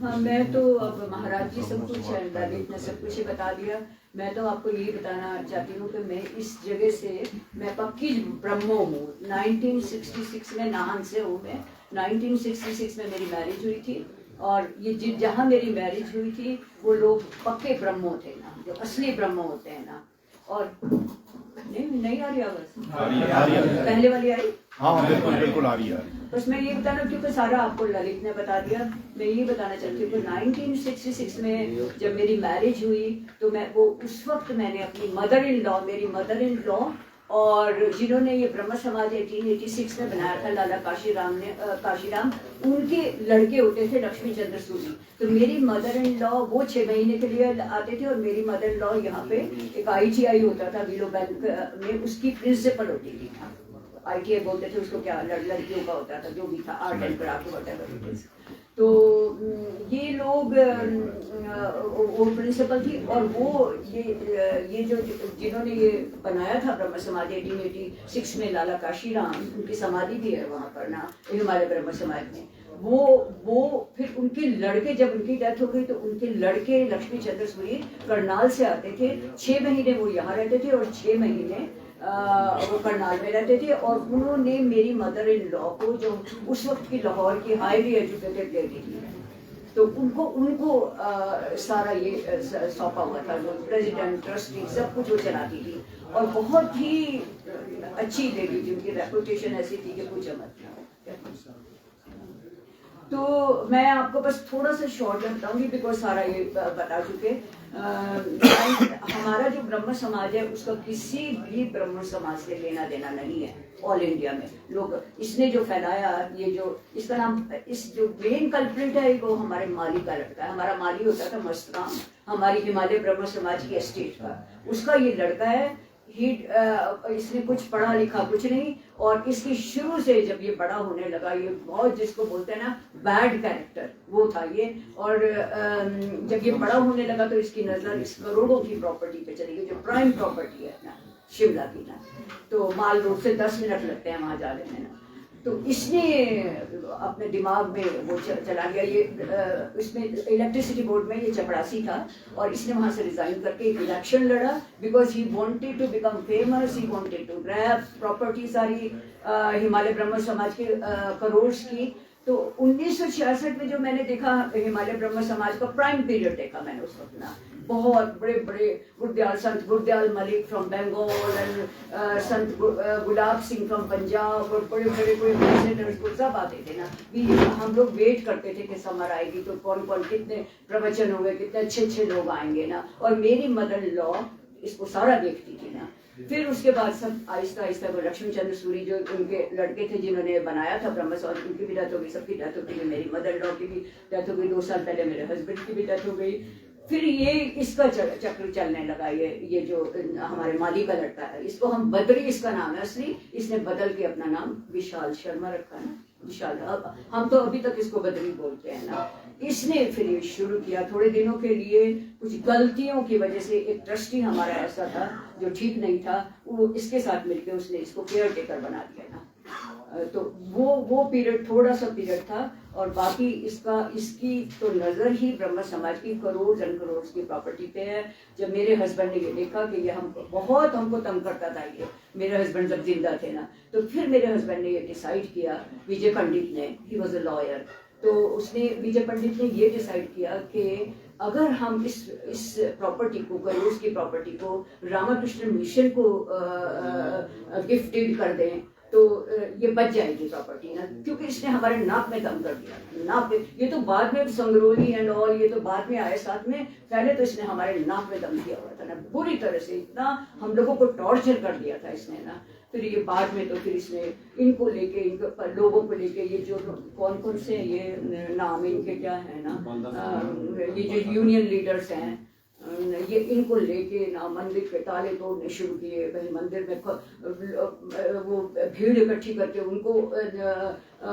Speaker 3: हाँ, मैं तो अब महाराज जी सब कुछ ललित ने सब कुछ ही बता दिया। मैं तो आपको ये बताना चाहती हूँ कि मैं इस जगह से, मैं पक्की ब्रह्मो हूँ। 1966 में नाहन से हूँ मैं। 1966 में मेरी मैरिज हुई थी, और ये जहाँ मेरी मैरिज हुई थी वो लोग पक्के ब्रह्मो थे ना, जो असली ब्रह्मो होते हैं ना। और नहीं आ रही आवाज? पहले वाली आई?
Speaker 4: हाँ बिल्कुल आ रही है।
Speaker 3: बस मैं ये बताना, क्योंकि सारा आपको ललित ने बता दिया। मैं ये बताना चाहती हूँ कि 1966 में जब मेरी मैरिज हुई, तो मैं वो उस वक्त मैंने अपनी मदर इन लॉ और जिन्होंने ये ब्रह्म समाज 1886 में बनाया था, लाला काशीराम, उनके लड़के होते थे लक्ष्मी चंद्र सूरी। तो मेरी मदर इन लॉ वो 6 महीने के लिए आते थे, और मेरी मदर इन लॉ यहाँ पे एक ITI होता था विलो बैंक में, उसकी प्रिंसिपल होती थी। ITI बोलते थे उसको, क्या लड़कियों का होता था, जो भी था, आर्ट एंड क्राफ्ट वगैरह। तो ये लोग, वो प्रिंसिपल थी, और वो ये जो जिन्होंने ये बनाया था ब्रह्म समाज 1886 में, लाला काशीराम, उनकी समाधि भी है वहाँ पर ना, हिमालय ब्रह्म समाज में। वो फिर उनके लड़के, जब उनकी डेथ हो गई तो उनके लड़के लक्ष्मी चंद्र सूरी करनाल से आते थे। 6 महीने वो यहाँ रहते थे और 6 महीने वो करनाल में रहते थे। और उन्होंने मेरी मदर इन लॉ को, जो उस वक्त की लाहौर की हाईली एजुकेटेड लेडी थी, तो उनको सारा ये सौंपा हुआ था, जो प्रेसिडेंट, ट्रस्टी, सब कुछ वो चलाती थी। और बहुत ही अच्छी लेडी थी, उनकी रेपुटेशन ऐसी थी कि पूछो मत। तो मैं आपको बस थोड़ा सा शॉर्ट में बताऊंगी, बिकॉज सारा ये बता चुके। हमारा जो ब्रह्म समाज है उसका किसी भी ब्रह्म समाज से लेना देना नहीं है। ऑल इंडिया में लोग, इसने जो फैलाया, ये जो इसका नाम, इस जो मेन कल्प्रिट है वो हमारे माली का लड़का है। हमारा माली होता था मस्तराम, हमारी हिमालय ब्रह्म समाज की एस्टेट का, उसका ये लड़का है। इसने कुछ पढ़ा लिखा कुछ नहीं, और इसकी शुरू से जब ये बड़ा होने लगा, ये बहुत, जिसको बोलते हैं ना बैड कैरेक्टर, वो था ये। और जब ये बड़ा होने लगा तो इसकी नजर इस करोड़ों की प्रॉपर्टी पे चली गई, जो प्राइम प्रॉपर्टी है ना शिमला की ना। तो माल रोड से 10 मिनट लगते हैं वहां जाने में ना। तो इसने अपने दिमाग में वो चला गया। ये इसमें इलेक्ट्रिसिटी बोर्ड में ये चपरासी था और इसने वहाँ से रिजाइन करके एक इलेक्शन लड़ा because he wanted to become famous, he wanted to grab property सारी हिमालय ब्रह्म समाज के करोड़्स की। तो 1966 में जो मैंने देखा हिमालय ब्रह्म समाज का प्राइम पीरियड देखा मैंने उस वक्त ना, बहुत बड़े बड़े संत Gurdayal Malik from Bengal and Sant Gulab Singh from Punjab और बड़े बड़े कोई प्रेसिडेंट्स को सब आते थे ना। भी हम लोग वेट करते थे कि समर आएगी तो कौन कौन कितने प्रवचन होंगे, कितने अच्छे अच्छे लोग आएंगे ना। और मेरी मदर इन लॉ इसको सारा देखती थी ना। फिर उसके बाद सब आहिस्ता आहिस्ता वो लक्ष्मण चंद्र सूरी जो उनके लड़के थे जिन्होंने बनाया था ब्रह्म समाज, उनकी भी डेथ हो गई, सबकी डेथ हो गई, मेरी मदर इन लॉ की भी डेथ हो गई, 2 साल पहले मेरे हस्बैंड की भी डेथ हो गई। फिर ये इसका चक्र चलने लगा। ये जो हमारे माली का लड़का है, इसको हम बद्री, इसका नाम है असली, इसने बदल के अपना नाम विशाल शर्मा रखा ना, विशाल। हम तो अभी तक इसको बद्री बोलते हैं ना। इसने फिर ये शुरू किया थोड़े दिनों के लिए, कुछ गलतियों की वजह से एक ट्रस्टी हमारा ऐसा था जो ठीक नहीं था, वो इसके साथ मिलकर उसने इसको केयर टेकर बना दिया ना। तो वो पीरियड थोड़ा सा पीरियड था और बाकी इसकी तो नजर ही ब्रह्म समाज की करोड़ एंड करोड़ की प्रॉपर्टी पे है। जब मेरे हस्बैंड ने ये देखा कि ये हमको तंग करता था, ये मेरे हस्बैंड जब जिंदा थे ना, तो फिर मेरे हस्बैंड ने ये डिसाइड किया, विजय पंडित ने, ही वॉज अ लॉयर, तो उसने विजय पंडित ने ये डिसाइड किया कि अगर हम इस प्रॉपर्टी को, करोड़ की प्रॉपर्टी को रामाकृष्ण मिशन को गिफ्टेड कर दें तो ये बच जाएगी प्रॉपर्टी ना, क्योंकि इसने हमारे नाक में दम कर दिया। नाक में, ये तो बाद में संगरोली एंड ऑल ये तो बाद में आए साथ में, पहले तो इसने हमारे नाक में दम दिया हुआ था ना, बुरी तरह से इतना हम लोगों को टॉर्चर कर दिया था इसने ना। फिर ये बाद में तो फिर इसने इनको लेके, इनको लोगों को लेके, ये जो कौन कौन से ये नाम इनके क्या है ना, ये जो यूनियन लीडर्स हैं, ये इनको लेके ना मंदिर के ताले तोड़ने शुरू किए, भाई मंदिर में वो भीड़ इकट्ठी करके उनको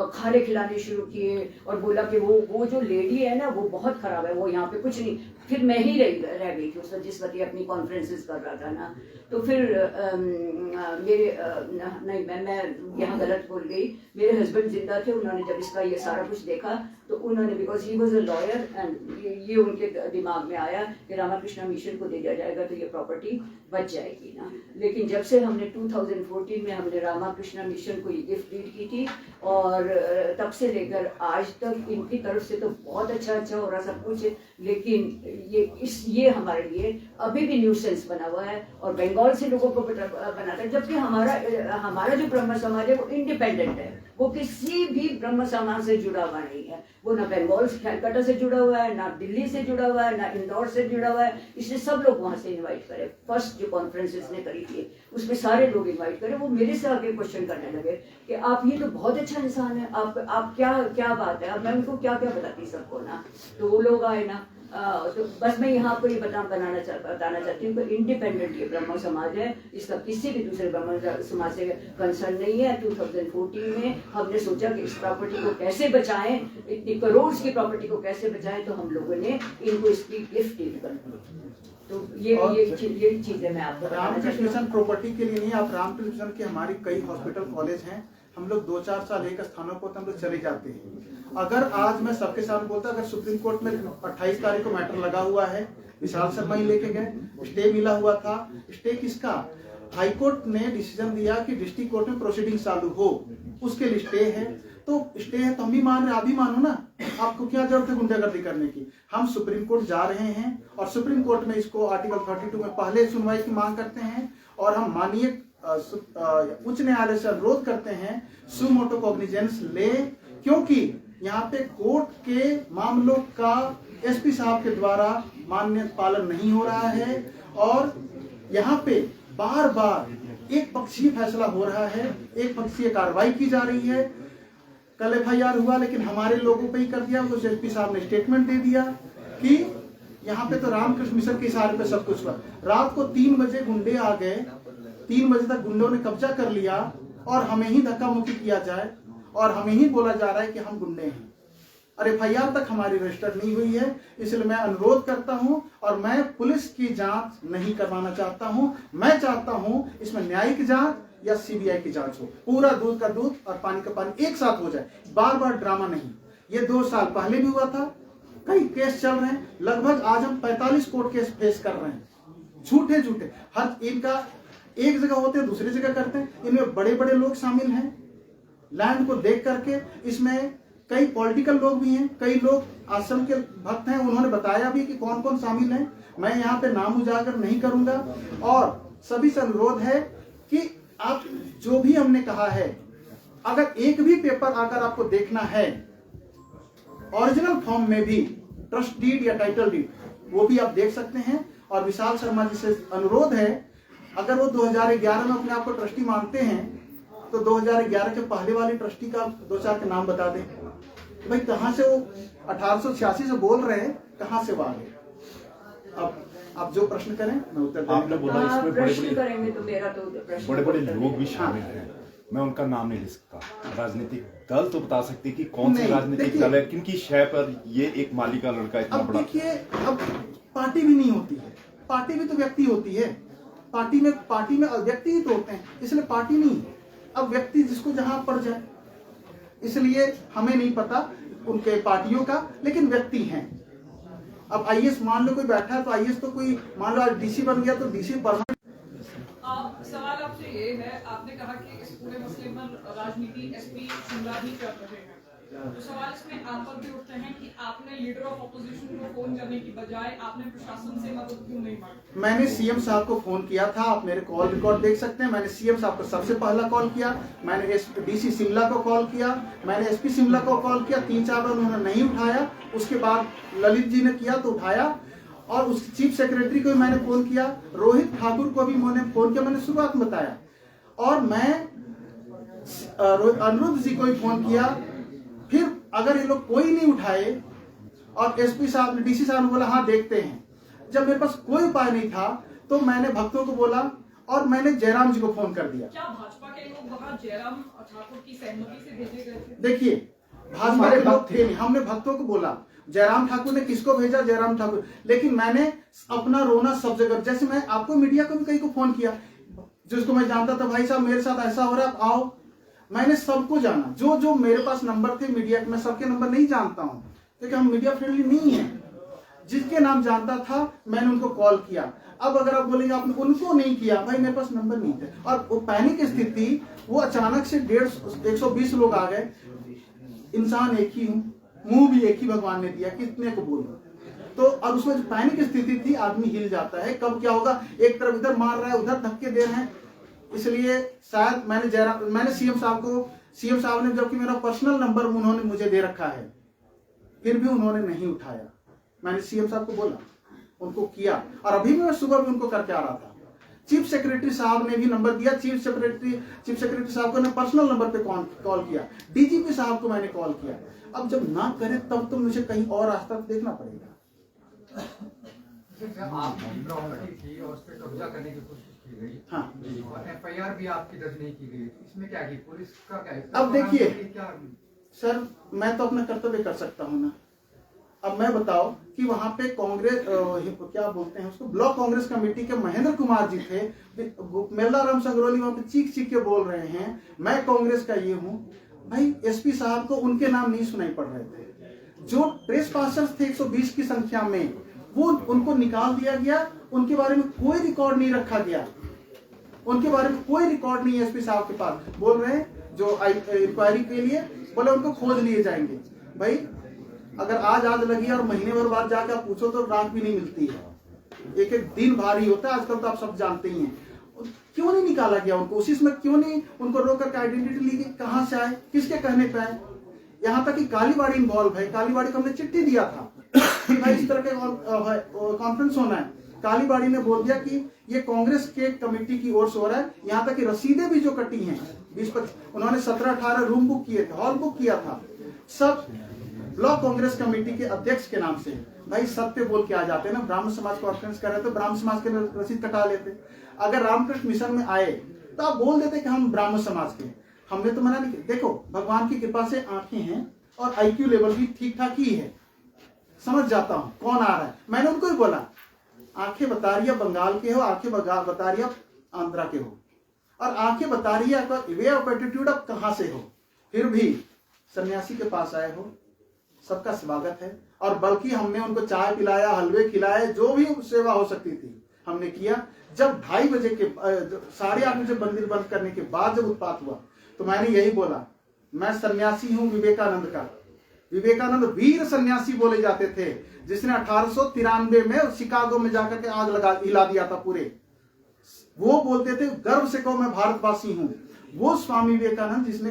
Speaker 3: खाने खिलाने शुरू किए और बोला कि वो जो लेडी है ना वो बहुत खराब है, वो यहाँ पे कुछ नहीं। फिर मैं ही रह गई थी उस वक्त, जिस वक्त ये अपनी कॉन्फ्रेंसेस कर रहा था ना। तो फिर मेरे नहीं, मैं यहाँ गलत बोल गई। मेरे हस्बैंड जिंदा थे, उन्होंने जब इसका ये सारा कुछ देखा तो उन्होंने, because he was a lawyer and ये उनके दिमाग में आया कि रामाकृष्ण मिशन को दे दिया जाएगा तो ये प्रॉपर्टी बच जाएगी ना। लेकिन जब से हमने 2014 में हमने रामाकृष्ण मिशन को ये गिफ्ट डीड की थी और तब से लेकर आज तक इनकी तरफ से तो बहुत अच्छा हो रहा सब कुछ, लेकिन ये हमारे लिए अभी भी न्यूसेंस बना हुआ है और बंगाल से लोगों को बनाता है। जबकि हमारा जो ब्रह्म समाज है वो इंडिपेंडेंट है, वो किसी भी ब्रह्म समाज से जुड़ा हुआ नहीं है। वो ना बंगाल कैलकाटा से जुड़ा हुआ है, ना दिल्ली से जुड़ा हुआ है, ना इंदौर से जुड़ा हुआ है। इसलिए सब लोग वहां से इनवाइट करे। फर्स्ट जो कॉन्फ्रेंस इसने करी थी उसमें सारे लोग इनवाइट करे। वो मेरे से आगे क्वेश्चन करने लगे कि आप ये तो बहुत अच्छा इंसान है, आप क्या बात है। अब मैं उनको क्या बताती सबको ना। तो वो लोग आए ना, तो बस मैं यहाँ आपको ये बताना चाहती हूँ कि इंडिपेंडेंट ये ब्रह्म समाज है, इसका किसी भी दूसरे ब्रह्म समाज से कंसर्न नहीं है। 2014 में हमने सोचा कि इस प्रॉपर्टी को कैसे बचाएं, इतनी करोड़ की प्रॉपर्टी को कैसे बचाएं, तो हम लोगों ने इनको इसकी गिफ्ट दी कर दी। तो ये चीजें मैं आपको
Speaker 1: रामकृष्ण मिशन प्रॉपर्टी के लिए नहीं, आप रामकृष्ण मिशन के हमारी कई हॉस्पिटल कॉलेज हैं, हम लोग 2-4 साल एक स्थानों पर हम लोग चले जाते हैं। अगर आज मैं सबके सामने बोलता, अगर सुप्रीम कोर्ट में 28 तारीख को मैटर लगा हुआ है, विशाल शर्मा ही लेके गए, स्टे मिला हुआ था। स्टे किसका? हाई कोर्ट ने डिसीजन दिया कि डिस्ट्रिक्ट कोर्ट में प्रोसीडिंग चालू हो, उसके लिए स्टे है। तो स्टे है तो हम भी मान रहे, आप भी मानो ना, आपको क्या जरूरत है गुंडागर्दी करने की। हम सुप्रीम कोर्ट जा रहे हैं और सुप्रीम कोर्ट में इसको आर्टिकल 32 में पहले सुनवाई की मांग करते हैं और हम माननीय उच्च न्यायालय से अनुरोध करते हैं सुमोटो कॉग्निजेंस ले, क्योंकि यहाँ पे कोर्ट के मामलों का एसपी साहब के द्वारा मान्य पालन नहीं हो रहा है और यहाँ पे बार बार एक पक्षीय फैसला हो रहा है, एक पक्षीय कार्रवाई की जा रही है। कल FIR हुआ लेकिन हमारे लोगों पे ही कर दिया। तो एसपी साहब ने स्टेटमेंट दे दिया कि यहाँ पे तो रामकृष्ण मिशन के इशारे पे सब कुछ हुआ। रात को 3 बजे गुंडे आ गए, 3 बजे तक गुंडों ने कब्जा कर लिया और हमें ही धक्का मुक्की किया जाए और हमें ही बोला जा रहा है कि हम गुंडे हैं। और FIR तक हमारी रजिस्टर नहीं हुई है। इसलिए मैं अनुरोध करता हूं और मैं पुलिस की जांच नहीं करवाना चाहता हूं। मैं चाहता हूं इसमें न्यायिक जांच या CBI की जांच हो, पूरा दूध का दूध और पानी का पानी एक साथ हो जाए, बार बार ड्रामा नहीं। ये 2 साल पहले भी हुआ था, कई केस चल रहे हैं, लगभग आज हम 45 कोर्ट केस फेस कर रहे हैं, झूठे झूठे। हर इनका एक जगह होते हैं, दूसरी जगह करते हैं। इनमें बड़े बड़े लोग शामिल हैं, लैंड को देख करके। इसमें कई पॉलिटिकल लोग भी हैं, कई लोग आश्रम के भक्त हैं, उन्होंने बताया भी कि कौन कौन शामिल हैं। मैं यहाँ पे नाम उजागर नहीं करूंगा। और सभी से अनुरोध है कि आप जो भी हमने कहा है, अगर एक भी पेपर अगर आपको देखना है ओरिजिनल फॉर्म में भी, ट्रस्ट डीड या टाइटल डीड, वो भी आप देख सकते हैं। और विशाल शर्मा जी से अनुरोध है, अगर वो 2011 में अपने आप को ट्रस्टी मानते हैं तो 2011 के पहले वाले ट्रस्टी का 2-4 के नाम बता दें। भाई कहां से वो 1886 से बोल रहे हैं, कहां से वो आ गए? अब आप जो प्रश्न करें मैं उत्तर
Speaker 4: आपने बोला इसमें
Speaker 3: प्रश्न करेंगे तो मेरा तो प्रश्न
Speaker 4: बड़े बड़े लोग भी शामिल हैं। मैं उनका नाम नहीं ले सकता। राजनीतिक दल तो बता सकते कि कौन से राजनीतिक दल है, किनकी शय पर ये एक माली का लड़का इतना
Speaker 1: अब
Speaker 4: बड़ा।
Speaker 1: देखिए, अब पार्टी भी नहीं होती है, पार्टी भी तो व्यक्ति होती है। पार्टी में व्यक्ति ही तो होते हैं, इसलिए पार्टी नहीं। अब व्यक्ति जिसको जहां पड़ जाए, इसलिए हमें नहीं पता उनके पार्टियों का, लेकिन व्यक्ति हैं। अब IAS मान लो कोई बैठा है तो IAS तो कोई, मान लो आज DC बन गया तो DC परमानेंट।
Speaker 5: सवाल आपसे ये है, आपने कहा कि इस पूरे मसले में राजनीति SP शिमला ही कर रहे हैं, तो सवाल इसमें आप पर भी उठते हैं कि आपने लीडर ऑफ अपोजिशन को फोन करने की बजाय आपने प्रशासन से मदद क्यों नहीं मांगी?
Speaker 1: मैंने CM साहब को फोन किया था, आप मेरे कॉल रिकॉर्ड देख सकते हैं। मैंने CM साहब को सबसे पहला कॉल किया, मैंने DC शिमला को कॉल किया, मैंने SP शिमला को कॉल किया, 3-4 बार उन्होंने नहीं उठाया। उसके बाद ललित जी ने किया तो उठाया, और उस चीफ सेक्रेटरी को भी मैंने फोन किया, रोहित ठाकुर को भी मैंने फोन किया, मैंने शुरुआत में बताया। और मैं अनिरुद्ध जी को भी फोन किया। फिर अगर ये लोग कोई नहीं उठाए और SP साहब ने, DC साहब ने बोला हाँ देखते हैं। जब मेरे पास कोई उपाय नहीं था तो मैंने भक्तों को बोला और मैंने जयराम जी को फोन कर दिया।
Speaker 5: क्या भाजपा के लोग वहाँ जयराम ठाकुर की सहमति से भेजे गए थे?
Speaker 1: देखिए, भाजपा के लोग थे नहीं, हमने भक्तों को बोला। जयराम ठाकुर ने किसको भेजा? जयराम ठाकुर। लेकिन मैंने अपना रोना सब जगह, जैसे मैं आपको मीडिया को भी कई को फोन किया, जिसको मैं जानता था, भाई साहब मेरे साथ ऐसा हो रहा है, आप आओ। मैंने सबको जाना, जो जो मेरे पास नंबर थे मीडिया के, मैं सबके नंबर नहीं जानता हूं क्योंकि हम मीडिया फ्रेंडली नहीं है। जिसके नाम जानता था मैंने उनको कॉल किया। अब अगर आप बोलेंगे आपने उनको नहीं किया, भाई मेरे पास नंबर नहीं थे। और वो पैनिक स्थिति, वो अचानक से 120 लोग आ गए। इंसान एक ही हूं, मुंह भी एक ही भगवान ने दिया, कितने को बोलूं। तो अब उसमें जो पैनिक स्थिति थी, आदमी हिल जाता है, कब क्या होगा, एक तरफ इधर मार रहा है, उधर धक्के दे रहे हैं। इसलिए शायद मैंने CM साहब ने, जबकि मेरा पर्सनल नंबर उन्होंने मुझे दे रखा है, फिर भी उन्होंने नहीं उठाया। मैंने CM साहब को बोला, उनको किया, और अभी भी मैं सुबह भी उनको करके आ रहा था। चीफ सेक्रेटरी साहब ने भी नंबर दिया, चीफ सेक्रेटरी साहब को ने पर्सनल नंबर पे कॉल किया, DGP साहब को मैंने कॉल किया। अब जब ना करे तब तो मुझे कहीं और रास्ता देखना पड़ेगा।
Speaker 6: आप थी और उस पर कब्जा करने की कोशिश की गई,
Speaker 1: हाँ,
Speaker 6: और FIR भी आपकी दर्ज नहीं की गई, इसमें क्या की पुलिस का क्या है?
Speaker 1: अब देखिए
Speaker 6: क्या
Speaker 1: सर, मैं तो अपना कर्तव्य कर सकता हूँ ना। अब मैं बताओ कि वहां पे कांग्रेस क्या बोलते हैं उसको, ब्लॉक कांग्रेस कमेटी के महेंद्र कुमार जी थे, मेलाराम संगरोली वहां पे चीख चीख के बोल रहे हैं मैं कांग्रेस का ये हूँ। भाई SP साहब को उनके नाम नहीं सुनाई पड़ रहे थे। जो ट्रेस पासर्स थे 120 की संख्या में, वो उनको निकाल दिया गया, उनके बारे में कोई रिकॉर्ड नहीं रखा गया, उनके बारे में कोई रिकॉर्ड नहीं है। SP साहब के पास बोल रहे हैं जो इंक्वायरी के लिए, बोले उनको खोज लिए जाएंगे। भाई अगर आज लगी और महीने भर बाद जाके आप पूछो तो रात भी नहीं मिलती है, एक एक दिन भारी होता है आजकल, तो आप सब जानते ही हैं। क्यों नहीं निकाला गया उनको, उसी में क्यों नहीं उनको रोक करके आइडेंटिटी ली गई, कहां से आए, किसके कहने पे आए। यहाँ तक कि कालीबाड़ी इन्वॉल्व है। कालीबाड़ी को हमने चिट्ठी दिया था कि भाई इस तरह के कॉन्फ्रेंस होना है। कालीबाड़ी ने बोल दिया कि ये कांग्रेस के कमेटी की ओर से हो रहा है। यहाँ तक कि रसीदें भी जो कटी हैं 20-25, उन्होंने 17-18 रूम बुक किए थे, हॉल बुक किया था, सब ब्लॉक कांग्रेस कमेटी के अध्यक्ष के नाम से। भाई सत्य बोल के आ जाते हैं ना। ब्राह्मण समाज कॉन्फ्रेंस कर रहे थे, ब्राह्मण समाज के रसीद कटा लेते। अगर रामकृष्ण मिशन में आए तो आप बोल देते कि हम ब्राह्मण समाज के, हमने तो मना नहीं किया। देखो भगवान की कृपा से आंखें हैं और IQ लेवल भी ठीक ठाक ही है, समझ जाता हूं कौन आ रहा है। मैंने उनको ही बोला आंखें बता रही है बंगाल के हो, आंखें बता रही है आंध्रा के हो, और आंखें बता रही है आपका वे ऑफ एटीट्यूड आप कहां से हो। फिर भी सन्यासी के पास आए हो, सबका स्वागत है। और बल्कि हमने उनको चाय पिलाया, हलवे खिलाए, जो भी सेवा हो सकती थी हमने किया। जब 2:30 बजे के 8:30 बजे मंदिर बंद करने के बाद जब उत्पात हुआ तो मैंने यही बोला, मैं सन्यासी हूं विवेकानंद का। विवेकानंद वीर सन्यासी बोले जाते थे, जिसने 1893 में शिकागो में जाकर के आग हिला दिया था पूरे। वो बोलते थे गर्व से कहो मैं भारतवासी हूं। वो स्वामी विवेकानंद जिसने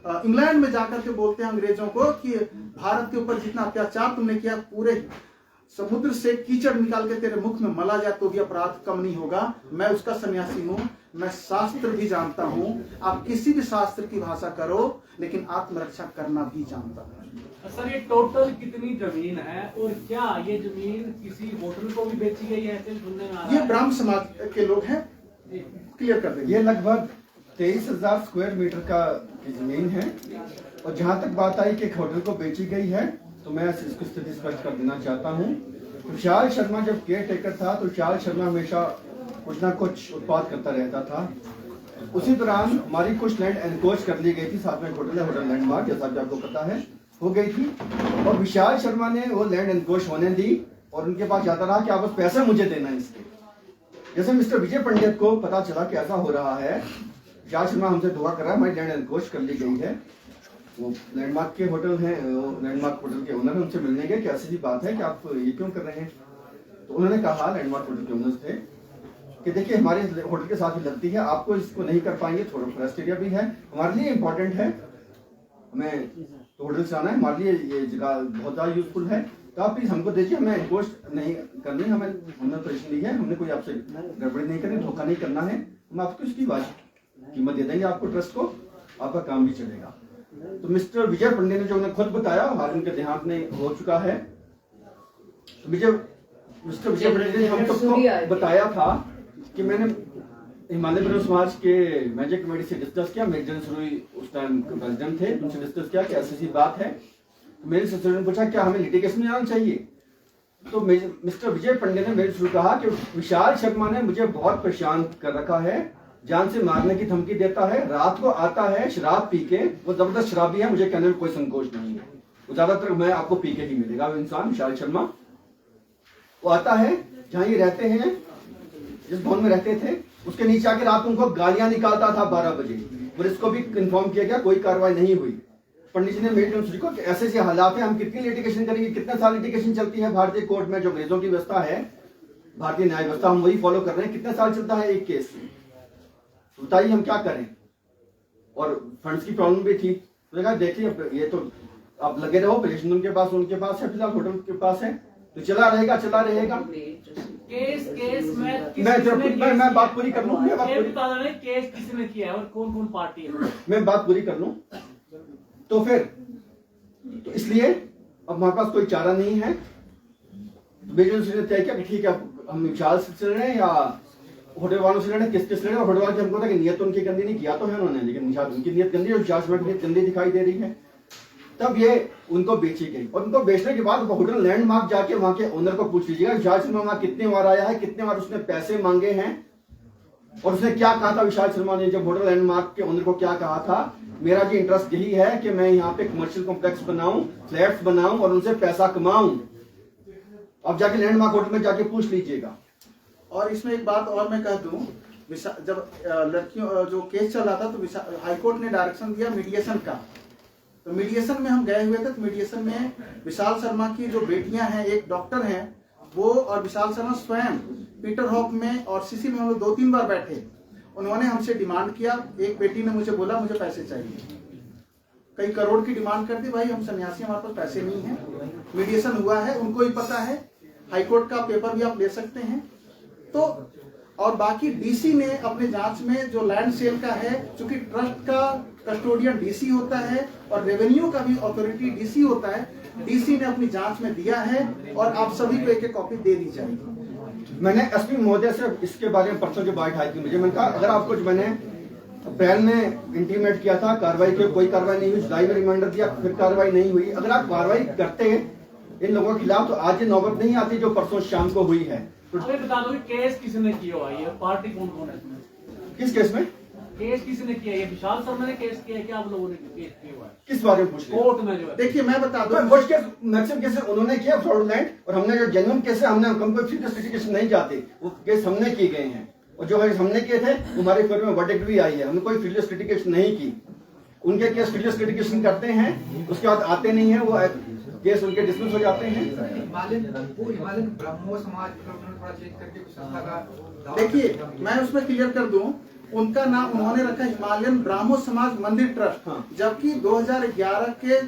Speaker 1: इंग्लैंड में जाकर के बोलते हैं अंग्रेजों को कि भारत के ऊपर जितना अत्याचार तुमने किया, पूरे समुद्र से कीचड़ निकाल के तेरे मुख में मला जाए तो भी अपराध कम नहीं होगा। मैं उसका सन्यासी हूं। मैं शास्त्र भी जानता हूं, आप किसी भी शास्त्र की भाषा करो, लेकिन आत्मरक्षा करना भी जानता हूं।
Speaker 7: सर ये टोटल कितनी जमीन है और क्या ये जमीन किसी होटल को भी बेची गई है, ऐसे सुनने में आ रहा है?
Speaker 1: ये ब्राह्म समाज के लोग हैं, क्लियर कर देंगे।
Speaker 2: ये लगभग 23,000 स्क्वायर मीटर का जमीन है। और जहां तक बात आई कि एक होटल को बेची गई है, तो मैं इसकी स्थिति स्पष्ट कर देना चाहता हूं। विशाल शर्मा जब केयर टेकर था तो विशाल शर्मा हमेशा कुछ ना कुछ उत्पाद करता रहता था। उसी दौरान हमारी कुछ लैंड एनक्रोच कर ली गई थी, साथ में होटल है, होटल लैंडमार्क, जैसा कि आपको पता है, हो गई थी। और विशाल शर्मा ने वो लैंड एनक्रोच होने दी और उनके पास जाता रहा कि आप बस पैसे मुझे देना है इसके। जैसे मिस्टर विजय पंडित को पता चला कि ऐसा हो रहा है, विशाल शर्मा हमसे धोखा कर रहा है, हमारी लैंड एनक्रोच कर ली गई है। वो लैंडमार्क के होटल हैं, लैंडमार्क होटल के ओनर उनसे मिलने गए कि ऐसी सी बात है कि आप ये क्यों कर रहे हैं। तो उन्होंने कहा, लैंडमार्क होटल के ओनर्स थे, कि देखिए हमारे होटल के साथ ही लगती है, आपको इसको नहीं कर पाएंगे, थोड़ा फॉरेस्ट एरिया भी है, हमारे लिए इंपॉर्टेंट है, हमें तो होटल से आना है, हमारे लिए ये जगह बहुत ज़्यादा यूजफुल है, तो आप प्लीज हमको देखिए, हमें एनक्रोच नहीं करनी, हमने परमिशन ली है, हमने कोई आपसे गड़बड़ी नहीं करनी, धोखा नहीं करना है, हम आपको इसकी वाजिब कीमत दे देंगे आपको, ट्रस्ट को, आपका काम भी चलेगा। तो मिस्टर विजय पंडित ने जो उन्हें खुद बताया, हाल उनके देहांत में हो चुका है, तो मिस्टर विजय पंडित ने हम सबको बताया था कि मैंने हिमालय ब्रह्म समाज के मैनेजिंग कमेटी से डिस्कस किया, मेरी जनरल सुरुई उस टाइम प्रेसिडेंट थे, उनसे डिस्कस किया कि ऐसी बात है। तो मेरे ससुर ने पूछा क्या हमें लिटिगेशन में आना चाहिए। तो मिस्टर विजय पंडित ने मेरे से कहा कि विशाल शर्मा ने मुझे बहुत परेशान कर रखा है, जान से मारने की धमकी देता है, रात को आता है शराब पी के, वो जबरदस्त शराबी है, मुझे कहने में कोई संकोच नहीं है, वो ज्यादातर मैं आपको पी के ही मिलेगा वो इंसान विशाल शर्मा। वो आता है जहाँ ये रहते हैं, जिस भवन में रहते थे, उसके नीचे आके रात उनको गालियां निकालता था 12 बजे, और इसको भी कंफर्म किया गया, कोई कार्रवाई नहीं हुई। पंडित जी ने मेरे को कि ऐसे ऐसे हालात है, हम कितनी लिटिगेशन करेंगे, कितने साल लिटिगेशन चलती है भारतीय कोर्ट में, जो अंग्रेजों की व्यवस्था है, भारतीय न्याय व्यवस्था, हम वही फॉलो कर रहे हैं, कितने साल चलता है एक केस, बताइए हम क्या करें। और फंड्स की प्रॉब्लम भी थी, तो देखिए ये तो आप लगे रहो, पोजीशन उनके पास है, फिलहाल होटल के पास है, तो चला रहेगा।
Speaker 7: केस
Speaker 2: मैं बात पूरी कर लूं,
Speaker 7: केस किसने किया है और कौन कौन पार्टी है,
Speaker 2: मैं बात पूरी कर लूं। तो फिर तो इसलिए अब हमारे पास कोई चारा नहीं है, बेजन से तय किया कि ठीक है हम विशाल से ले रहे हैं या होटल वालों से ले रहे हैं, किस ले रहे हैं। होटल वाले हमको था कि नियत तो उनकी गंदी नहीं, किया तो है उन्होंने, लेकिन शायद उनकी नियत गंदी और विशाल की नियत गंदी दिखाई दे रही है। तब ये उनको बेची गई, और उनको बेचने के बाद होटल लैंडमार्क जाके वहां के ओनर को पूछ लीजिएगा विशाल शर्मा वहां कितने बार आया है, कितने बार उसने पैसे मांगे हैं, और उसने क्या कहा था विशाल शर्मा ने जब होटल लैंडमार्क के ओनर को क्या कहा था, मेरा जी इंटरेस्ट यही है कि मैं यहाँ पे कमर्शियल कॉम्प्लेक्स बनाऊं, फ्लैट्स बनाऊं और उनसे पैसा कमाऊं। अब जाके लैंडमार्क होटल में जाके पूछ लीजिएगा।
Speaker 1: और इसमें एक बात और मैं कह दूं, जब लड़कियों जो केस चल रहा था तो हाईकोर्ट ने डायरेक्शन दिया मीडिएशन का, तो मीडिएशन में हम गए हुए थे। तो मीडिएशन में विशाल शर्मा की जो बेटियां हैं, एक डॉक्टर हैं वो, और विशाल शर्मा स्वयं पीटर हॉफ में और सीसी में हम लोग 2-3 बार बैठे। उन्होंने हमसे डिमांड किया, एक बेटी ने मुझे बोला मुझे पैसे चाहिए, कई करोड़ की डिमांड कर दी। भाई हम सन्यासी, हमारे पास पैसे नहीं है। मीडिएशन हुआ है, उनको ही पता है, हाईकोर्ट का पेपर भी आप ले सकते हैं। तो और बाकी डीसी ने अपने जांच में जो लैंड सेल का है, चूंकि ट्रस्ट का कस्टोडियन डीसी होता है और रेवेन्यू का भी अथॉरिटी डीसी होता है, डीसी ने अपनी जांच में दिया है और आप सभी को एक कॉपी दे दी जाएगी।
Speaker 2: मैंने एसपी महोदय से इसके बारे में परसों जो बात आई थी, मैंने कहा अगर आपको जो मैंने अप्रैल में इंटीमेट किया था, कार्रवाई की, कोई कार्रवाई नहीं हुई। जुलाई में रिमाइंडर दिया, फिर कार्रवाई नहीं हुई। अगर आप कार्रवाई करते इन लोगों के खिलाफ तो आज ये नौबत नहीं आती जो परसों शाम को हुई है। तो
Speaker 7: हमें बता दो कि केस किसने किया हुआ है, ये पार्टी कौन कौन है इसमें?
Speaker 2: किस केस में?
Speaker 7: केस किसने किया? ये विशाल शर्मा ने केस किया है कि आप लोगों ने केस किया हुआ है?
Speaker 2: किस बारे में पूछ रहे हैं?
Speaker 7: कोर्ट में जो है।
Speaker 1: देखिए मैं बता दूं,
Speaker 2: कुछ केस मैक्सिमम केस उन्होंने किया फ्रॉडुलेंट, और हमने जो जेन्युइन केस है हमने हमको फील्ड लिटिगेशन नहीं जाते, वो केस हमने किए गए हैं। और जो केस हमने किए थे हमारे फेवर में वर्डिक्ट भी आई है। हमने कोई फील्ड लिटिगेशन नहीं की। उनके केस फील्ड लिटिगेशन करते हैं, उसके बाद आते नहीं है, वो केस उनके डिसमिस हो जाते हैं।
Speaker 6: हिमालयन ब्रह्मो समाज थोड़ा चेंज करके कुछ संस्था का
Speaker 1: देखिए मैं उसमें क्लियर कर दूं, उनका नाम उन्होंने रखा हिमालयन ब्राह्मो समाज मंदिर ट्रस्ट,
Speaker 2: हाँ।
Speaker 1: जबकि 2011 के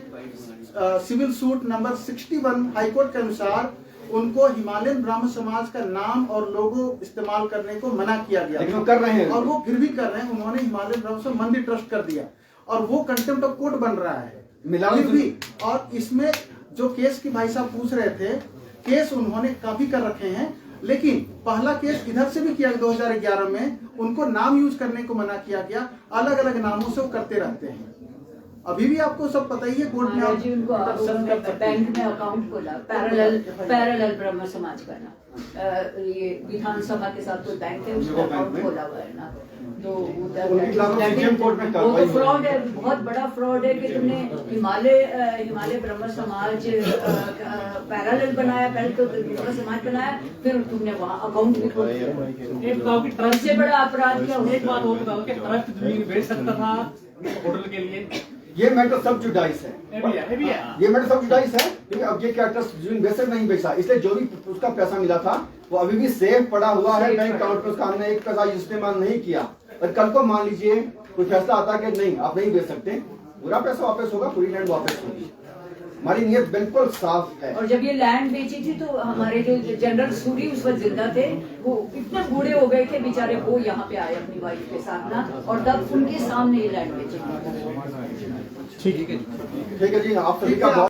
Speaker 1: सिविल सूट नंबर 61 हाईकोर्ट के अनुसार उनको हिमालयन ब्राह्मण समाज का नाम और लोगो इस्तेमाल करने को मना किया गया।
Speaker 2: लेकिन वो कर रहे हैं,
Speaker 1: और वो फिर भी कर रहे हैं। उन्होंने हिमालयन ब्राह्मण समाज मंदिर ट्रस्ट कर दिया और वो कंटेम्प्ट ऑफ कोर्ट बन रहा है फिर भी। और इसमें जो केस की भाई साहब पूछ रहे थे, केस उन्होंने काफी कर रखे हैं, लेकिन पहला केस इधर से भी किया 2011 में, उनको नाम यूज करने को मना किया गया। अलग अलग नामों से वो करते रहते हैं। अभी भी आपको सब पता ही है, कोर्ट में
Speaker 3: महाराज जी उनको बैंक में अकाउंट खोला, पैरेलल ब्रह्म समाज का ना, ये विधानसभा के साथ कोई बैंक है उसका अकाउंट खोला हुआ है ना, तो
Speaker 2: उनके खिलाफ CJM कोर्ट में
Speaker 3: वो
Speaker 2: कार्रवाई
Speaker 3: तो फ्रॉड है, बहुत बड़ा फ्रॉड है कि तुमने हिमालय ब्रह्म समाज पैरेलल बनाया, पहले तो ब्रह्म समाज बनाया, फिर तुमने वहाँ अकाउंट भी खोल दिया।
Speaker 7: एक बताओ कि ट्रस्ट
Speaker 3: सबसे बड़ा अपराध क्या
Speaker 7: एक बात और बताओ कि ट्रस्ट जमीन बेच सकता था होटल के लिए?
Speaker 2: ये मैटर सब जुडाइस है।
Speaker 7: ये भी है।
Speaker 2: ये मैटर सब जुडाइस है, क्योंकि अब ये क्या ट्रस्ट जमीन बेचा नहीं बेचा, इसलिए जो भी उसका पैसा मिला था वो अभी भी सेफ पड़ा हुआ है बैंक अकाउंट में। उसका हमने एक पैसा इस्तेमाल नहीं किया। और कल को मान लीजिए कोई फैसला आता कि नहीं आप नहीं बेच सकते, पूरा पैसा वापस होगा, पूरी लैंड वापस होगी। हमारी नीयत बिल्कुल साफ है।
Speaker 3: और जब ये लैंड बेची थी तो हमारे जो जनरल सूरी उस वक्त जिंदा थे, वो इतने बूढ़े हो गए थे बेचारे, वो यहाँ पे आए अपनी वाइफ के साथ ना, और तब उनके सामने ये लैंड बेची।
Speaker 2: ठीक है जी, आप सभी का बहुत